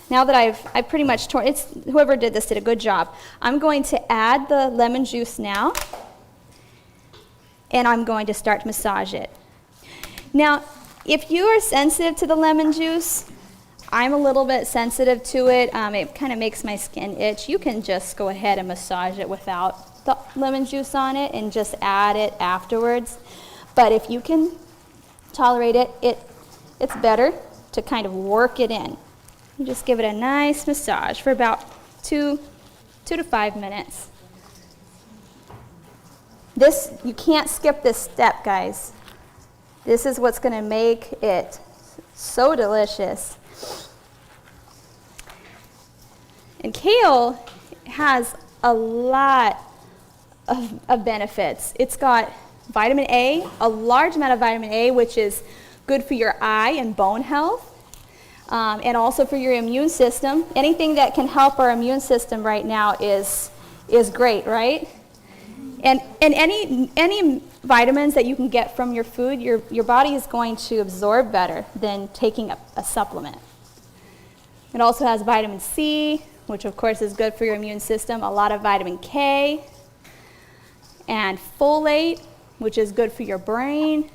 that I've pretty much torn, whoever did this did a good job. I'm going to add the lemon juice now, and I'm going to start to massage it. Now, if you are sensitive to the lemon juice, I'm a little bit sensitive to it. It kind of makes my skin itch. You can just go ahead and massage it without the lemon juice on it and just add it afterwards. But if you can tolerate it, it's better to kind of work it in. You just give it a nice massage for about 2 to 5 minutes. You can't skip this step, guys. This is what's going to make it so delicious. And kale has a lot of benefits. It's got vitamin A, a large amount of vitamin A, which is good for your eye and bone health, and also for your immune system. Anything that can help our immune system right now is great, right? And any vitamins that you can get from your food, your body is going to absorb better than taking a supplement. It also has vitamin C, which of course is good for your immune system, a lot of vitamin K, and folate, which is good for your brain,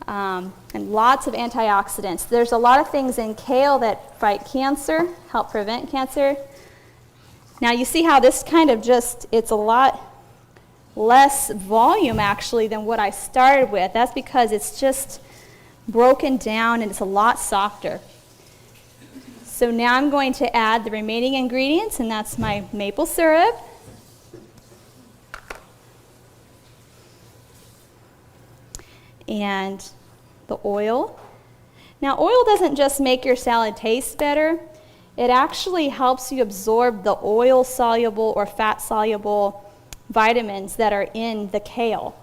and lots of antioxidants. There's a lot of things in kale that fight cancer, help prevent cancer. Now you see how this kind of it's a lot less volume actually than what I started with. That's because it's just broken down and it's a lot softer. So now I'm going to add the remaining ingredients, and that's my maple syrup, and the oil. Now, oil doesn't just make your salad taste better, it actually helps you absorb the oil-soluble or fat-soluble vitamins that are in the kale.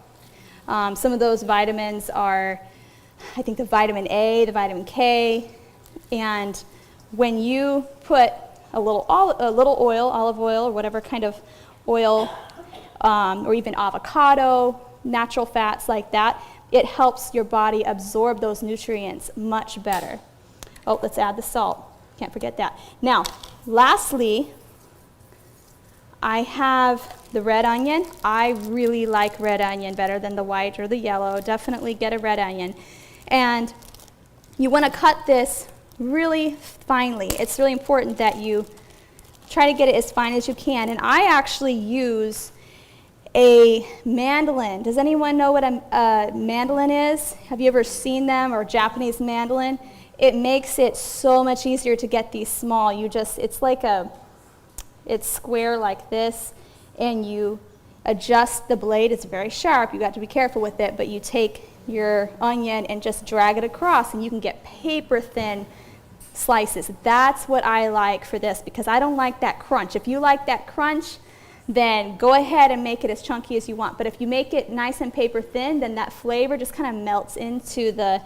Some of those vitamins are, I think, the vitamin A, the vitamin K, and when you put a little oil, olive oil, or whatever kind of oil, or even avocado, natural fats like that, it helps your body absorb those nutrients much better. Oh, let's add the salt. Can't forget that. Now, lastly, I have the red onion. I really like red onion better than the white or the yellow. Definitely get a red onion. And you want to cut this really finely. It's really important that you try to get it as fine as you can. And I actually use a mandolin. Does anyone know what a mandolin is? Have you ever seen them, or Japanese mandolin? It makes it so much easier to get these small. It's square like this, and you adjust the blade. It's very sharp. You got to be careful with it, but you take your onion and just drag it across, and you can get paper thin slices. That's what I like for this, because I don't like that crunch. If you like that crunch, then go ahead and make it as chunky as you want. But if you make it nice and paper thin, then that flavor just kind of melts into the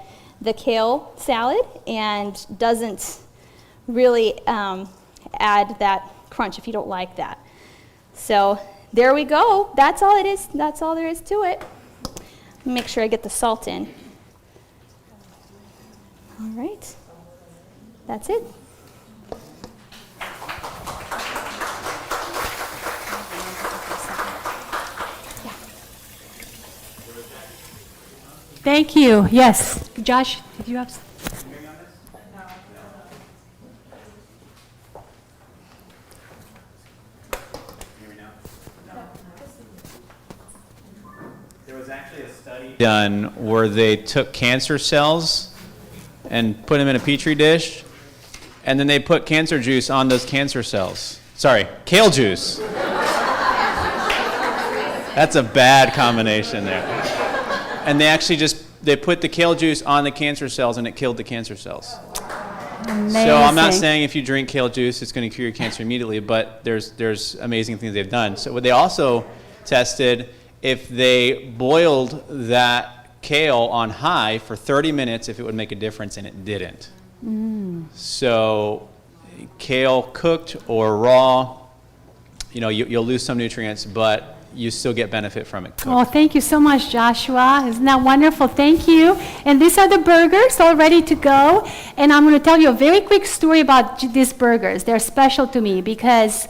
kale salad and doesn't really add that crunch if you don't like that. So there we go. That's all it is. That's all there is to it. Make sure I get the salt in. All right. That's it. Thank you. Yes. Josh, did you have? was actually a study done where they took cancer cells and put them in a petri dish, and then they put cancer juice on those cancer cells. Sorry, kale juice. That's a bad combination there. And they actually they put the kale juice on the cancer cells, and it killed the cancer cells. Amazing. So I'm not saying if you drink kale juice, it's going to cure cancer immediately, but there's amazing things they've done. So what they also tested, if they boiled that kale on high for 30 minutes, if it would make a difference, and it didn't. So kale cooked or raw, you'll lose some nutrients, but you still get benefit from it cooked. Oh, thank you so much, Joshua. Isn't that wonderful? Thank you. And these are the burgers all ready to go. And I'm going to tell you a very quick story about these burgers. They're special to me because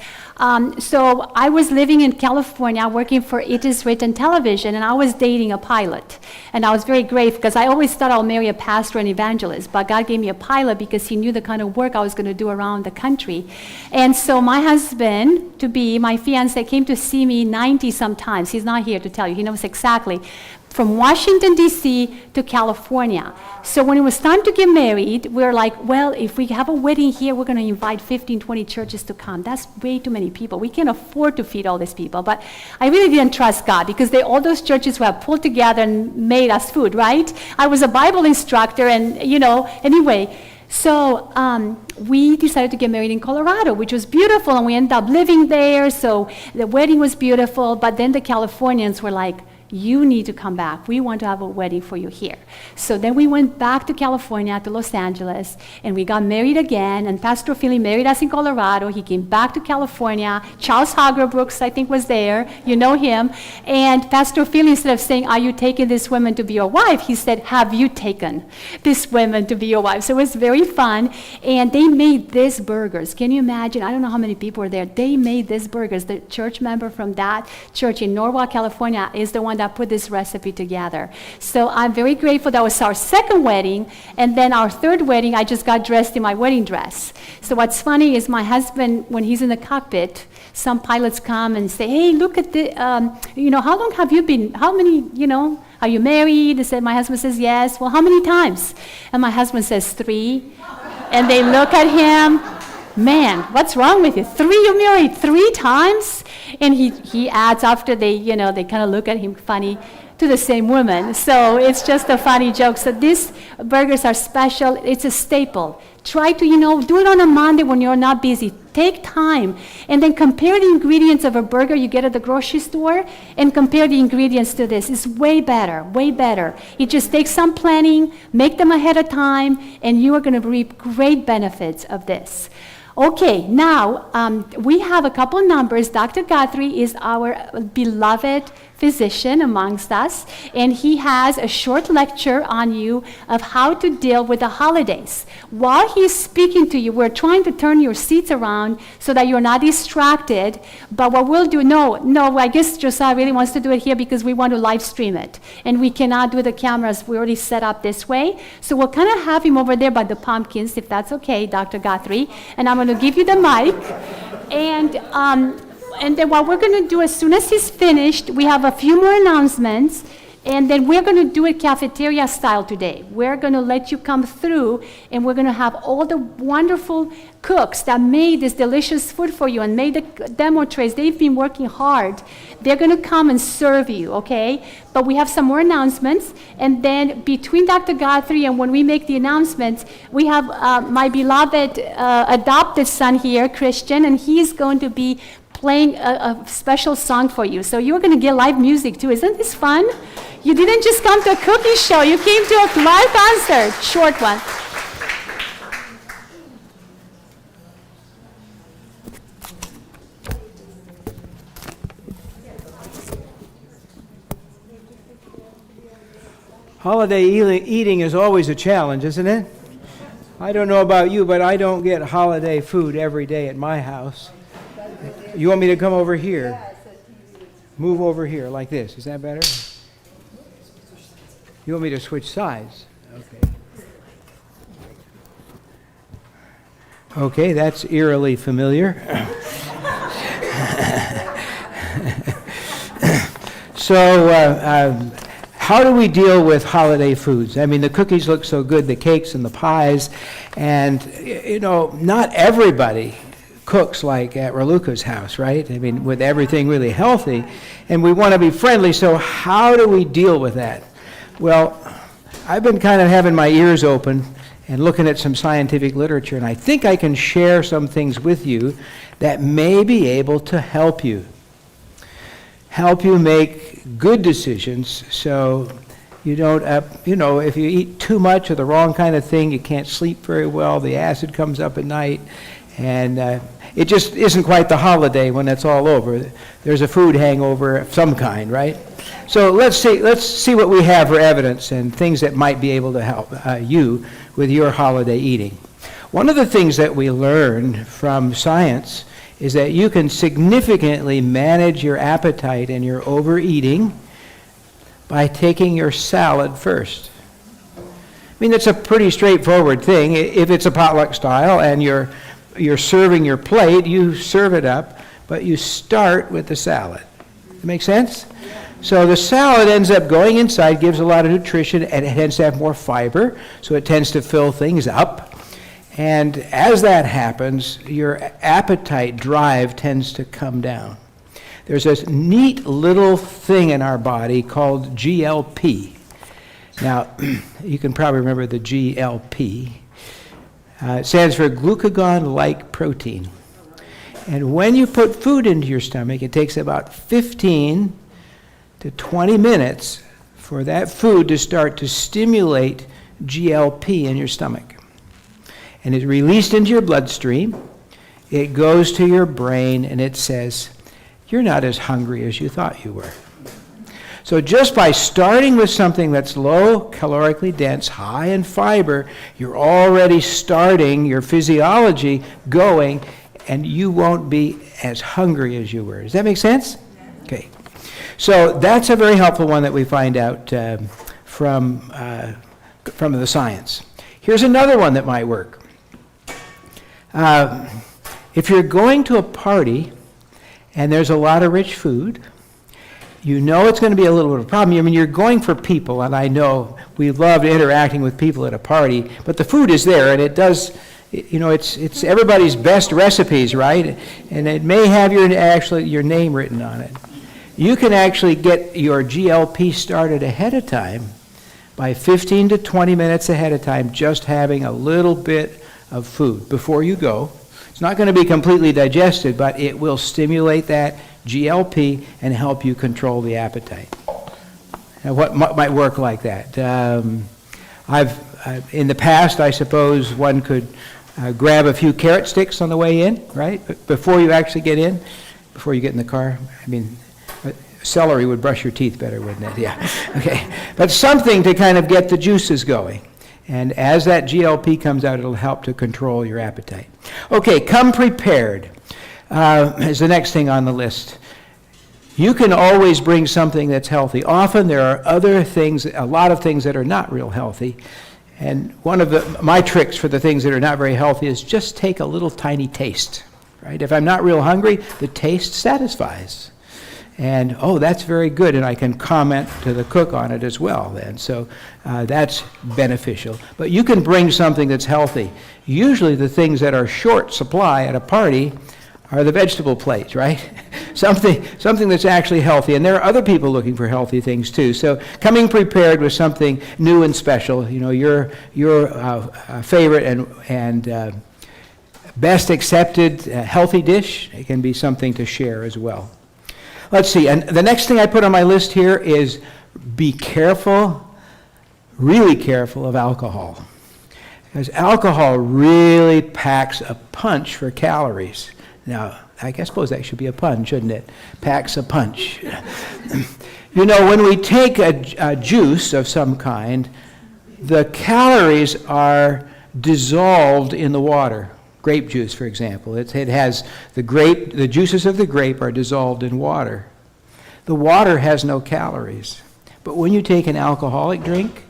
so I was living in California working for It Is Written Television, and I was dating a pilot. And I was very grateful because I always thought I'll marry a pastor and evangelist, but God gave me a pilot because he knew the kind of work I was going to do around the country. And so my husband, my fiancé, came to see me 90 sometimes. He's not here to tell you. He knows exactly. From Washington, D.C. to California. So when it was time to get married, we were like, well, if we have a wedding here, we're going to invite 15, 20 churches to come. That's way too many people. We can't afford to feed all these people. But I really didn't trust God because all those churches were pulled together and made us food, right? I was a Bible instructor and, anyway. So we decided to get married in Colorado, which was beautiful, and we ended up living there. So the wedding was beautiful, but then the Californians were like, you need to come back. We want to have a wedding for you here. So then we went back to California, to Los Angeles, and we got married again. And Pastor Philly married us in Colorado. He came back to California. Charles Hagerbrooks, I think, was there. You know him. And Pastor Philly, instead of saying, are you taking this woman to be your wife? He said, have you taken this woman to be your wife? So it was very fun. And they made these burgers. Can you imagine? I don't know how many people were there. They made these burgers. The church member from that church in Norwalk, California, is the one that put this recipe together. So I'm very grateful. That was our second wedding, and then our third wedding, I just got dressed in my wedding dress. So what's funny is my husband, when he's in the cockpit, some pilots come and say, hey, look at the, how long have you been, how many, are you married? They said, my husband says, yes. Well, how many times? And my husband says, 3. And they look at him, man, what's wrong with you? 3, you married 3 times? And he adds after they kind of look at him funny, to the same woman. So it's just a funny joke. So these burgers are special. It's a staple. Try to, do it on a Monday when you're not busy. Take time and then compare the ingredients of a burger you get at the grocery store and compare the ingredients to this. It's way better, way better. It just takes some planning, make them ahead of time, and you are going to reap great benefits of this. Okay, now we have a couple numbers. Dr. Guthrie is our beloved physician amongst us, and he has a short lecture on you of how to deal with the holidays. While he's speaking to you, we're trying to turn your seats around so that you're not distracted, but what we'll do, I guess Josiah really wants to do it here because we want to live stream it, and we cannot do the cameras. We already set up this way, so we'll kind of have him over there by the pumpkins, if that's okay, Dr. Guthrie, and I'm going to give you the mic, and then what we're going to do, as soon as he's finished, we have a few more announcements, and then we're going to do it cafeteria style today. We're going to let you come through, and we're going to have all the wonderful cooks that made this delicious food for you and made the demo trays. They've been working hard. They're going to come and serve you, okay? But we have some more announcements, and then between Dr. Guthrie and when we make the announcements, we have my beloved adopted son here, Christian, and he's going to be playing a special song for you. So you're going to get live music too. Isn't this fun? You didn't just come to a cookie show. You came to a live concert, short one. Holiday eating is always a challenge, isn't it? I don't know about you, but I don't get holiday food every day at my house. You want me to come over here? Move over here like this. Is that better? You want me to switch sides? Okay. Okay, that's eerily familiar. So how do we deal with holiday foods? I mean, the cookies look so good, the cakes and the pies, and, you know, not everybody cooks like at Raluca's house, right? I mean, with everything really healthy, and we want to be friendly, so how do we deal with that? Well, I've been kind of having my ears open and looking at some scientific literature, and I think I can share some things with you that may be able to help you make good decisions so you don't, if you eat too much of the wrong kind of thing, you can't sleep very well, the acid comes up at night, and it just isn't quite the holiday when it's all over. There's a food hangover of some kind, right? So let's see what we have for evidence and things that might be able to help you with your holiday eating. One of the things that we learn from science is that you can significantly manage your appetite and your overeating by taking your salad first. I mean, it's a pretty straightforward thing. If it's a potluck style and you're serving your plate, you serve it up, but you start with the salad. That make sense? So the salad ends up going inside, gives a lot of nutrition, and it tends to have more fiber, so it tends to fill things up. And as that happens, your appetite drive tends to come down. There's this neat little thing in our body called GLP. Now, you can probably remember the GLP. It stands for glucagon-like protein. And when you put food into your stomach, it takes about 15 to 20 minutes for that food to start to stimulate GLP in your stomach. And it's released into your bloodstream. It goes to your brain, and it says, you're not as hungry as you thought you were. So just by starting with something that's low calorically dense, high in fiber, you're already starting your physiology going, and you won't be as hungry as you were. Does that make sense? Okay. So that's a very helpful one that we find out from the science. Here's another one that might work. If you're going to a party and there's a lot of rich food, you know it's going to be a little bit of a problem. I mean, you're going for people, and I know we love interacting with people at a party, but the food is there, and it does, it's everybody's best recipes, right? And it may have your name written on it. You can actually get your GLP started ahead of time by 15 to 20 minutes ahead of time, just having a little bit of food before you go. It's not going to be completely digested, but it will stimulate that GLP and help you control the appetite. Now, what might work like that? In the past, I suppose one could grab a few carrot sticks on the way in, right? Before you actually get in, before you get in the car. I mean, celery would brush your teeth better, wouldn't it? Yeah. Okay. But something to kind of get the juices going. And as that GLP comes out, it'll help to control your appetite. Okay, come prepared is the next thing on the list. You can always bring something that's healthy. Often there are other things, a lot of things that are not real healthy. And one of my tricks for the things that are not very healthy is just take a little tiny taste, right? If I'm not real hungry, the taste satisfies. And, oh, that's very good, and I can comment to the cook on it as well then. So that's beneficial. But you can bring something that's healthy. Usually the things that are short supply at a party are the vegetable plates, right? something that's actually healthy. And there are other people looking for healthy things too. So coming prepared with something new and special, your favorite and best accepted healthy dish, it can be something to share as well. Let's see, and the next thing I put on my list here is be careful, really careful of alcohol. Because alcohol really packs a punch for calories. Now, I suppose that should be a pun, shouldn't it? Packs a punch. When we take a juice of some kind, the calories are dissolved in the water. Grape juice, for example. It has the juices of the grape are dissolved in water. The water has no calories. But when you take an alcoholic drink,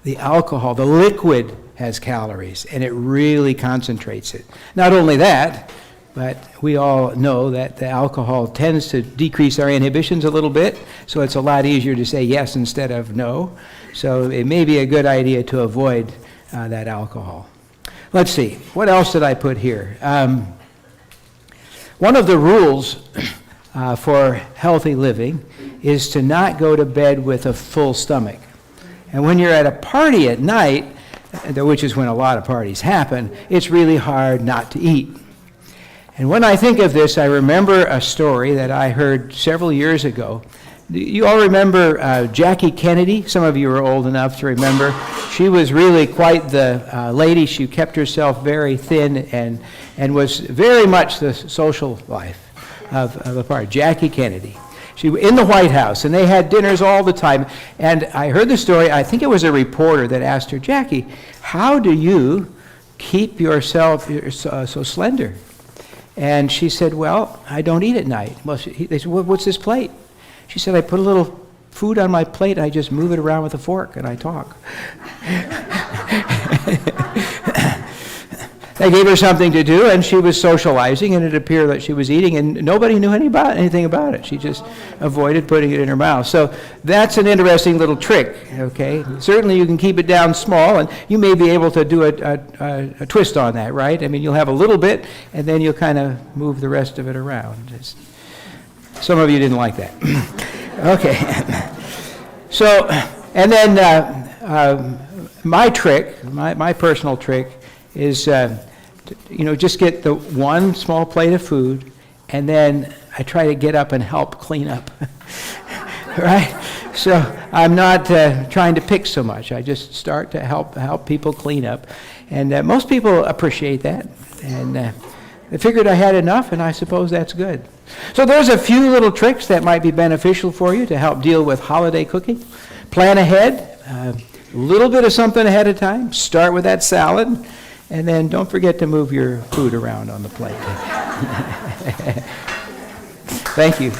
the liquid has calories, and it really concentrates it. Not only that, but we all know that the alcohol tends to decrease our inhibitions a little bit, so it's a lot easier to say yes instead of no. So it may be a good idea to avoid that alcohol. Let's see, what else did I put here? One of the rules for healthy living is to not go to bed with a full stomach. And when you're at a party at night, which is when a lot of parties happen, it's really hard not to eat. And when I think of this, I remember a story that I heard several years ago. You all remember Jackie Kennedy? Some of you are old enough to remember. She was really quite the lady. She kept herself very thin and was very much the social life of the party. Jackie Kennedy. She in the White House, and they had dinners all the time. And I heard the story. I think it was a reporter that asked her, Jackie, how do you keep yourself so slender? And she said, well, I don't eat at night. Well, they said, what's this plate? She said, I put a little food on my plate, and I just move it around with a fork, and I talk. They gave her something to do, and she was socializing, and it appeared that she was eating, and nobody knew anything about it. She just avoided putting it in her mouth. So that's an interesting little trick, okay? Certainly you can keep it down small, and you may be able to do a twist on that, right? I mean, you'll have a little bit, and then you'll kind of move the rest of it around. Some of you didn't like that. Okay. So, and then my trick, my personal trick, is just get the one small plate of food, and then I try to get up and help clean up. Right? So I'm not trying to pick so much. I just start to help people clean up, and most people appreciate that. And I figured I had enough, and I suppose that's good. So there's a few little tricks that might be beneficial for you to help deal with holiday cooking. Plan ahead, a little bit of something ahead of time. Start with that salad. And then don't forget to move your food around on the plate. Thank you.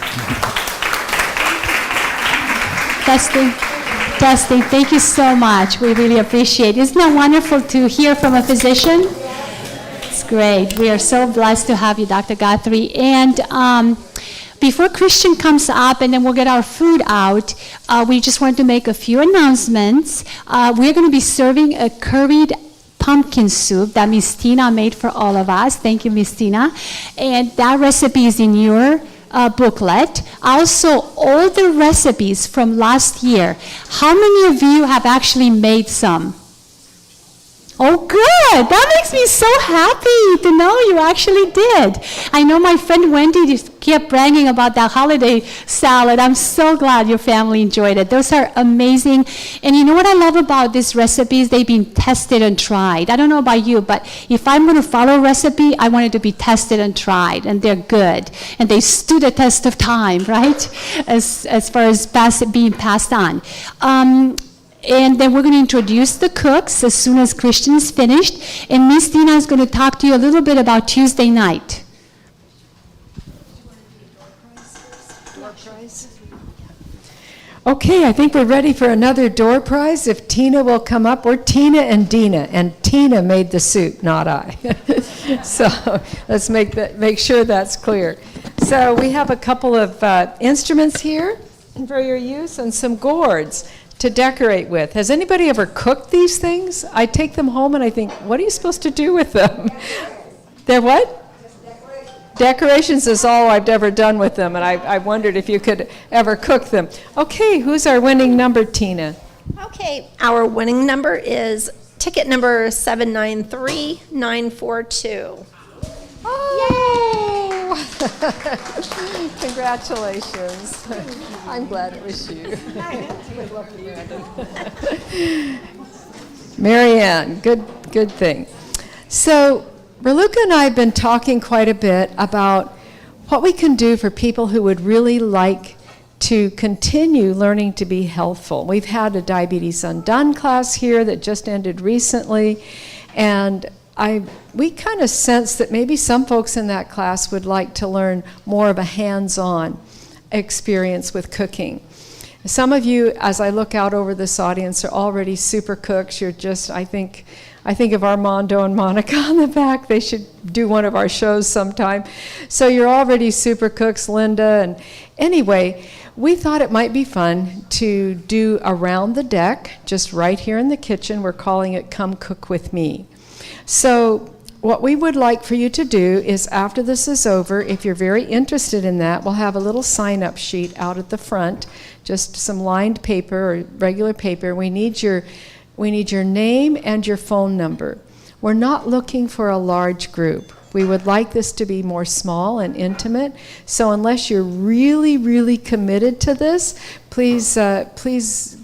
Dustin, thank you so much. We really appreciate it. Isn't it wonderful to hear from a physician? It's great. We are so blessed to have you, Dr. Guthrie. And before Christian comes up and then we'll get our food out, we just wanted to make a few announcements. We're going to be serving a curried pumpkin soup that Miss Tina made for all of us. Thank you, Miss Tina. And that recipe is in your booklet. Also, all the recipes from last year. How many of you have actually made some? Oh, good. That makes me so happy to know you actually did. I know my friend Wendy just kept bragging about that holiday salad. I'm so glad your family enjoyed it. Those are amazing. And you know what I love about these recipes? They've been tested and tried. I don't know about you, but if I'm going to follow a recipe, I want it to be tested and tried, and they're good. And they stood the test of time, right? As far as being passed on. And then we're going to introduce the cooks as soon as Christian is finished. And Miss Dina is going to talk to you a little bit about Tuesday night. Okay, I think we're ready for another door prize. If Tina will come up, we're Tina and Dina, and Tina made the soup, not I. So let's make sure that's clear. So we have a couple of instruments here for your use and some gourds to decorate with. Has anybody ever cooked these things? I take them home and I think, what are you supposed to do with them? They're what? Decorations is all I've ever done with them, and I wondered if you could ever cook them. Okay, who's our winning number, Tina? Okay, our winning number is ticket number 793942. Oh! Congratulations. I'm glad it was you. Marianne, good thing. So Raluca and I have been talking quite a bit about what we can do for people who would really like to continue learning to be healthful. We've had a Diabetes Undone class here that just ended recently, and we kind of sense that maybe some folks in that class would like to learn more of a hands-on experience with cooking. Some of you, as I look out over this audience, are already super cooks. You're just, I think, I think of Armando and Monica on the back. They should do one of our shows sometime. So you're already super cooks, Linda. And anyway, we thought it might be fun to do Around the Deck, just right here in the kitchen. We're calling it Come Cook With Me. So what we would like for you to do is, after this is over, if you're very interested in that, we'll have a little sign-up sheet out at the front, just some lined paper or regular paper. We need your name and your phone number. We're not looking for a large group. We would like this to be more small and intimate. So unless you're really, really committed to this, please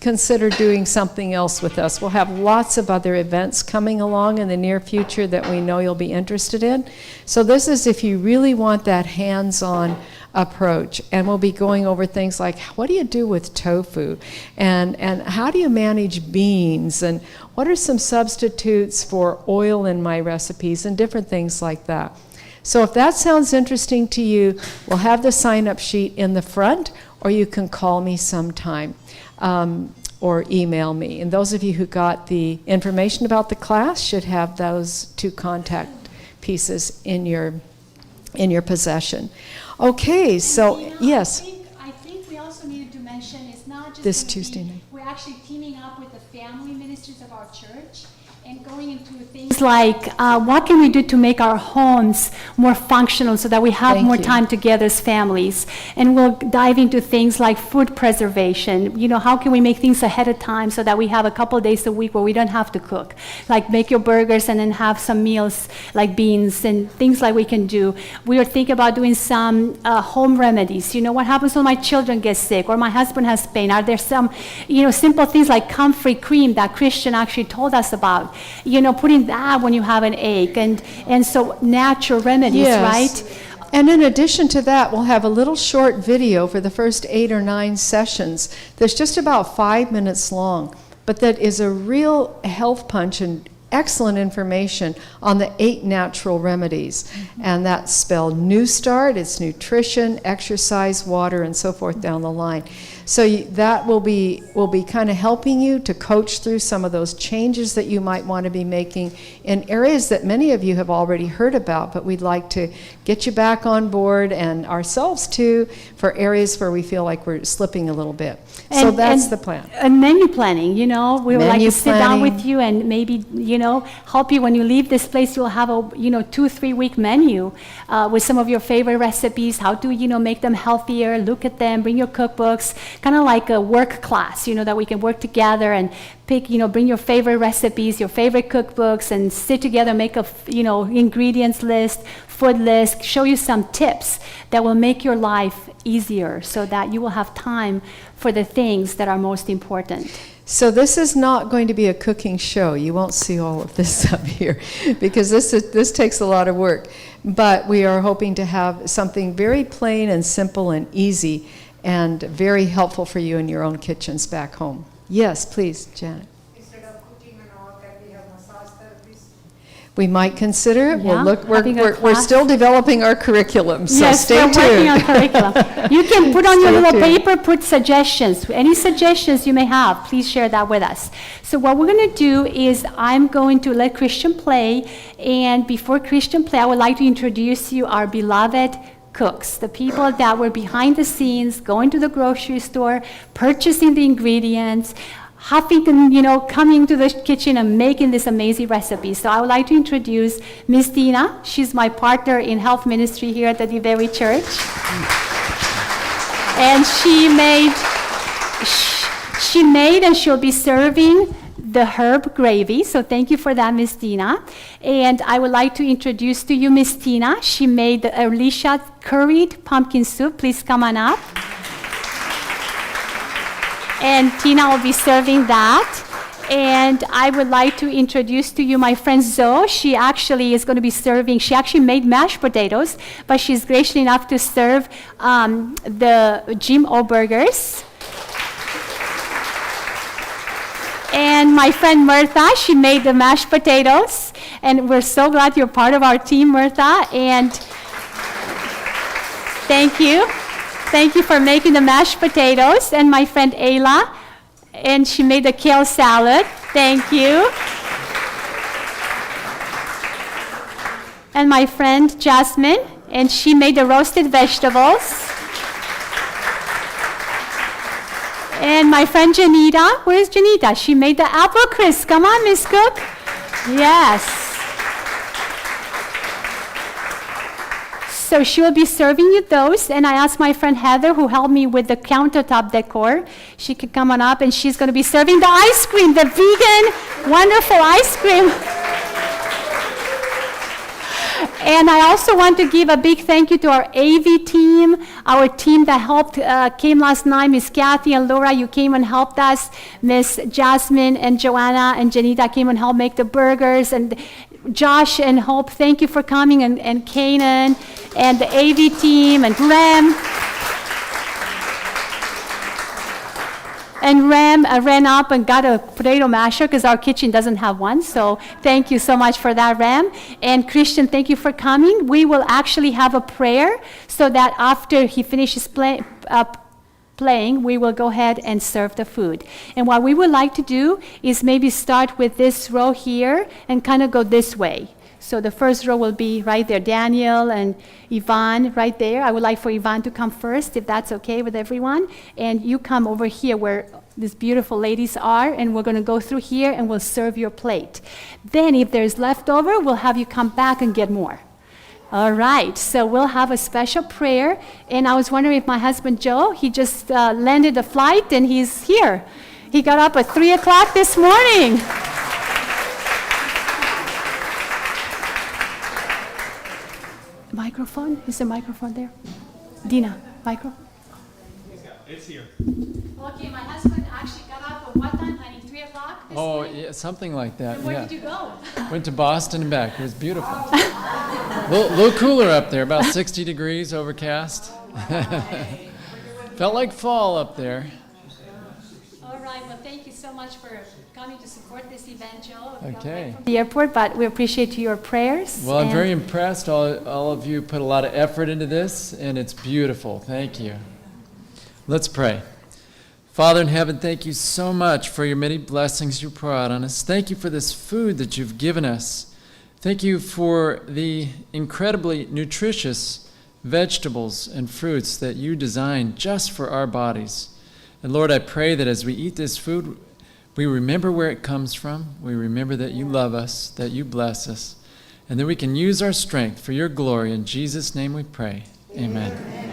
consider doing something else with us. We'll have lots of other events coming along in the near future that we know you'll be interested in. So this is if you really want that hands-on approach, and we'll be going over things like, what do you do with tofu, and how do you manage beans, and what are some substitutes for oil in my recipes, and different things like that. So if that sounds interesting to you, we'll have the sign-up sheet in the front, or you can call me sometime or email me. And those of you who got the information about the class should have those two contact pieces in your possession. Okay, so yes. I think we also needed to mention it's not just This gonna Tuesday be, night. we're actually teaming up with the family ministries of our church and going into things like what can we do to make our homes more functional so that we have Thank more you. time together as families. And we'll dive into things like food preservation. You know, how can we make things ahead of time so that we have a couple days a week where we don't have to cook? Like make your burgers and then have some meals like beans and things like we can do. We are thinking about doing some home remedies. You know, what happens when my children get sick or my husband has pain? Are there some, you know, simple things like comfrey cream that Christian actually told us about? You know, putting that when you have an ache, and so natural remedies, Yes. right? And in addition to that, we'll have a little short video for the first 8 or 9 sessions that's just about 5 minutes long, but that is a real health punch and excellent information on the 8 natural remedies. And that's spelled New Start, it's nutrition, exercise, water, and so forth down the line. So that will be kind of helping you to coach through some of those changes that you might want to be making in areas that many of you have already heard about, but we'd like to get you back on board, and ourselves too, for areas where we feel like we're slipping a little bit. So that's the plan. And menu planning, you know, we would like Menu to sit down planning. with you and maybe, you know, help you when you leave this place. You'll have a, 2-3 week menu with some of your favorite recipes. How to, make them healthier, look at them, bring your cookbooks, kind of like a work class, that we can work together and pick, bring your favorite recipes, your favorite cookbooks, and sit together, make a, ingredients list, food list, show you some tips that will make your life easier so that you will have time for the things that are most important. So this is not going to be a cooking show. You won't see all of this up here because this takes a lot of work. But we are hoping to have something very plain and simple and easy and very helpful for you in your own kitchens back home. Yes, please, Janet. Instead of cooking and all, can we have massage therapies? We might consider it. Yeah, having a We're class. still developing our curriculum, so Yes, stay we're tuned. working on curriculum. You can put on your Stay little tuned. paper, put suggestions. Any suggestions you may have, please share that with us. So what we're going to do is I'm going to let Christian play, and before Christian play, I would like to introduce you our beloved cooks, the people that were behind the scenes, going to the grocery store, purchasing the ingredients, having them, coming to the kitchen and making this amazing recipe. So I would like to introduce Miss Tina. She's my partner in health ministry here at the DeBary Church. And she made and she'll be serving the herb gravy. So thank you for that, Miss Tina. And I would like to introduce to you Miss Tina. She made the Alicia curried pumpkin soup. Please come on up. And Tina will be serving that. And I would like to introduce to you my friend Zoe. She actually is going to be serving, she actually made mashed potatoes, but she's gracious enough to serve the Jim O burgers. And my friend Mirtha, she made the mashed potatoes. And we're so glad you're part of our team, Mirtha. And thank you. Thank you for making the mashed potatoes. And my friend Ayla, and she made the kale salad. Thank you. and my friend Jasmine, and she made the roasted vegetables. And my friend Janita, where's Janita? She made the apple crisp. Come on, Miss Cook. Yes. So she will be serving you those. And I asked my friend Heather, who helped me with the countertop decor, she could come on up and she's going to be serving the ice cream, the vegan, wonderful ice cream. And I also want to give a big thank you to our AV team, our team that helped, came last night, Miss Kathy and Laura, you came and helped us. Miss Jasmine and Joanna and Janita came and helped make the burgers. And Josh and Hope, thank you for coming, and Kanan, and the AV team, and Rem. And Rem ran up and got a potato masher because our kitchen doesn't have one. So thank you so much for that, Rem. And Christian, thank you for coming. We will actually have a prayer so that after he finishes playing, we will go ahead and serve the food. And what we would like to do is maybe start with this row here and kind of go this way. So the first row will be right there, Daniel and Yvonne right there. I would like for Yvonne to come first, if that's okay with everyone. And you come over here where these beautiful ladies are, and we're going to go through here and we'll serve your plate. Then if there's leftover, we'll have you come back and get more. All right, so we'll have a special prayer. And I was wondering if my husband Joe, he just landed a flight and he's here. He got up at 3 o'clock this morning. Microphone? Is the microphone there? Dina, micro? It's here. Okay, my husband actually got up at what time, honey? 3 o'clock this morning? Yeah, something like that. And where did you go? Went to Boston and back. It was beautiful. little cooler up there, about 60 degrees, overcast. Felt like fall up there. All right, well, thank you so much for coming to support this event, Joe. Okay. From the airport, but we appreciate your prayers. Well, I'm very impressed. All of you put a lot of effort into this, and it's beautiful. Thank you. Let's pray. Father in heaven, thank you so much for your many blessings you pour out on us. Thank you for this food that you've given us. Thank you for the incredibly nutritious vegetables and fruits that you designed just for our bodies. And Lord, I pray that as we eat this food, we remember where it comes from. We remember that you love us, that you bless us, and that we can use our strength for your glory. In Jesus' name we pray. Amen.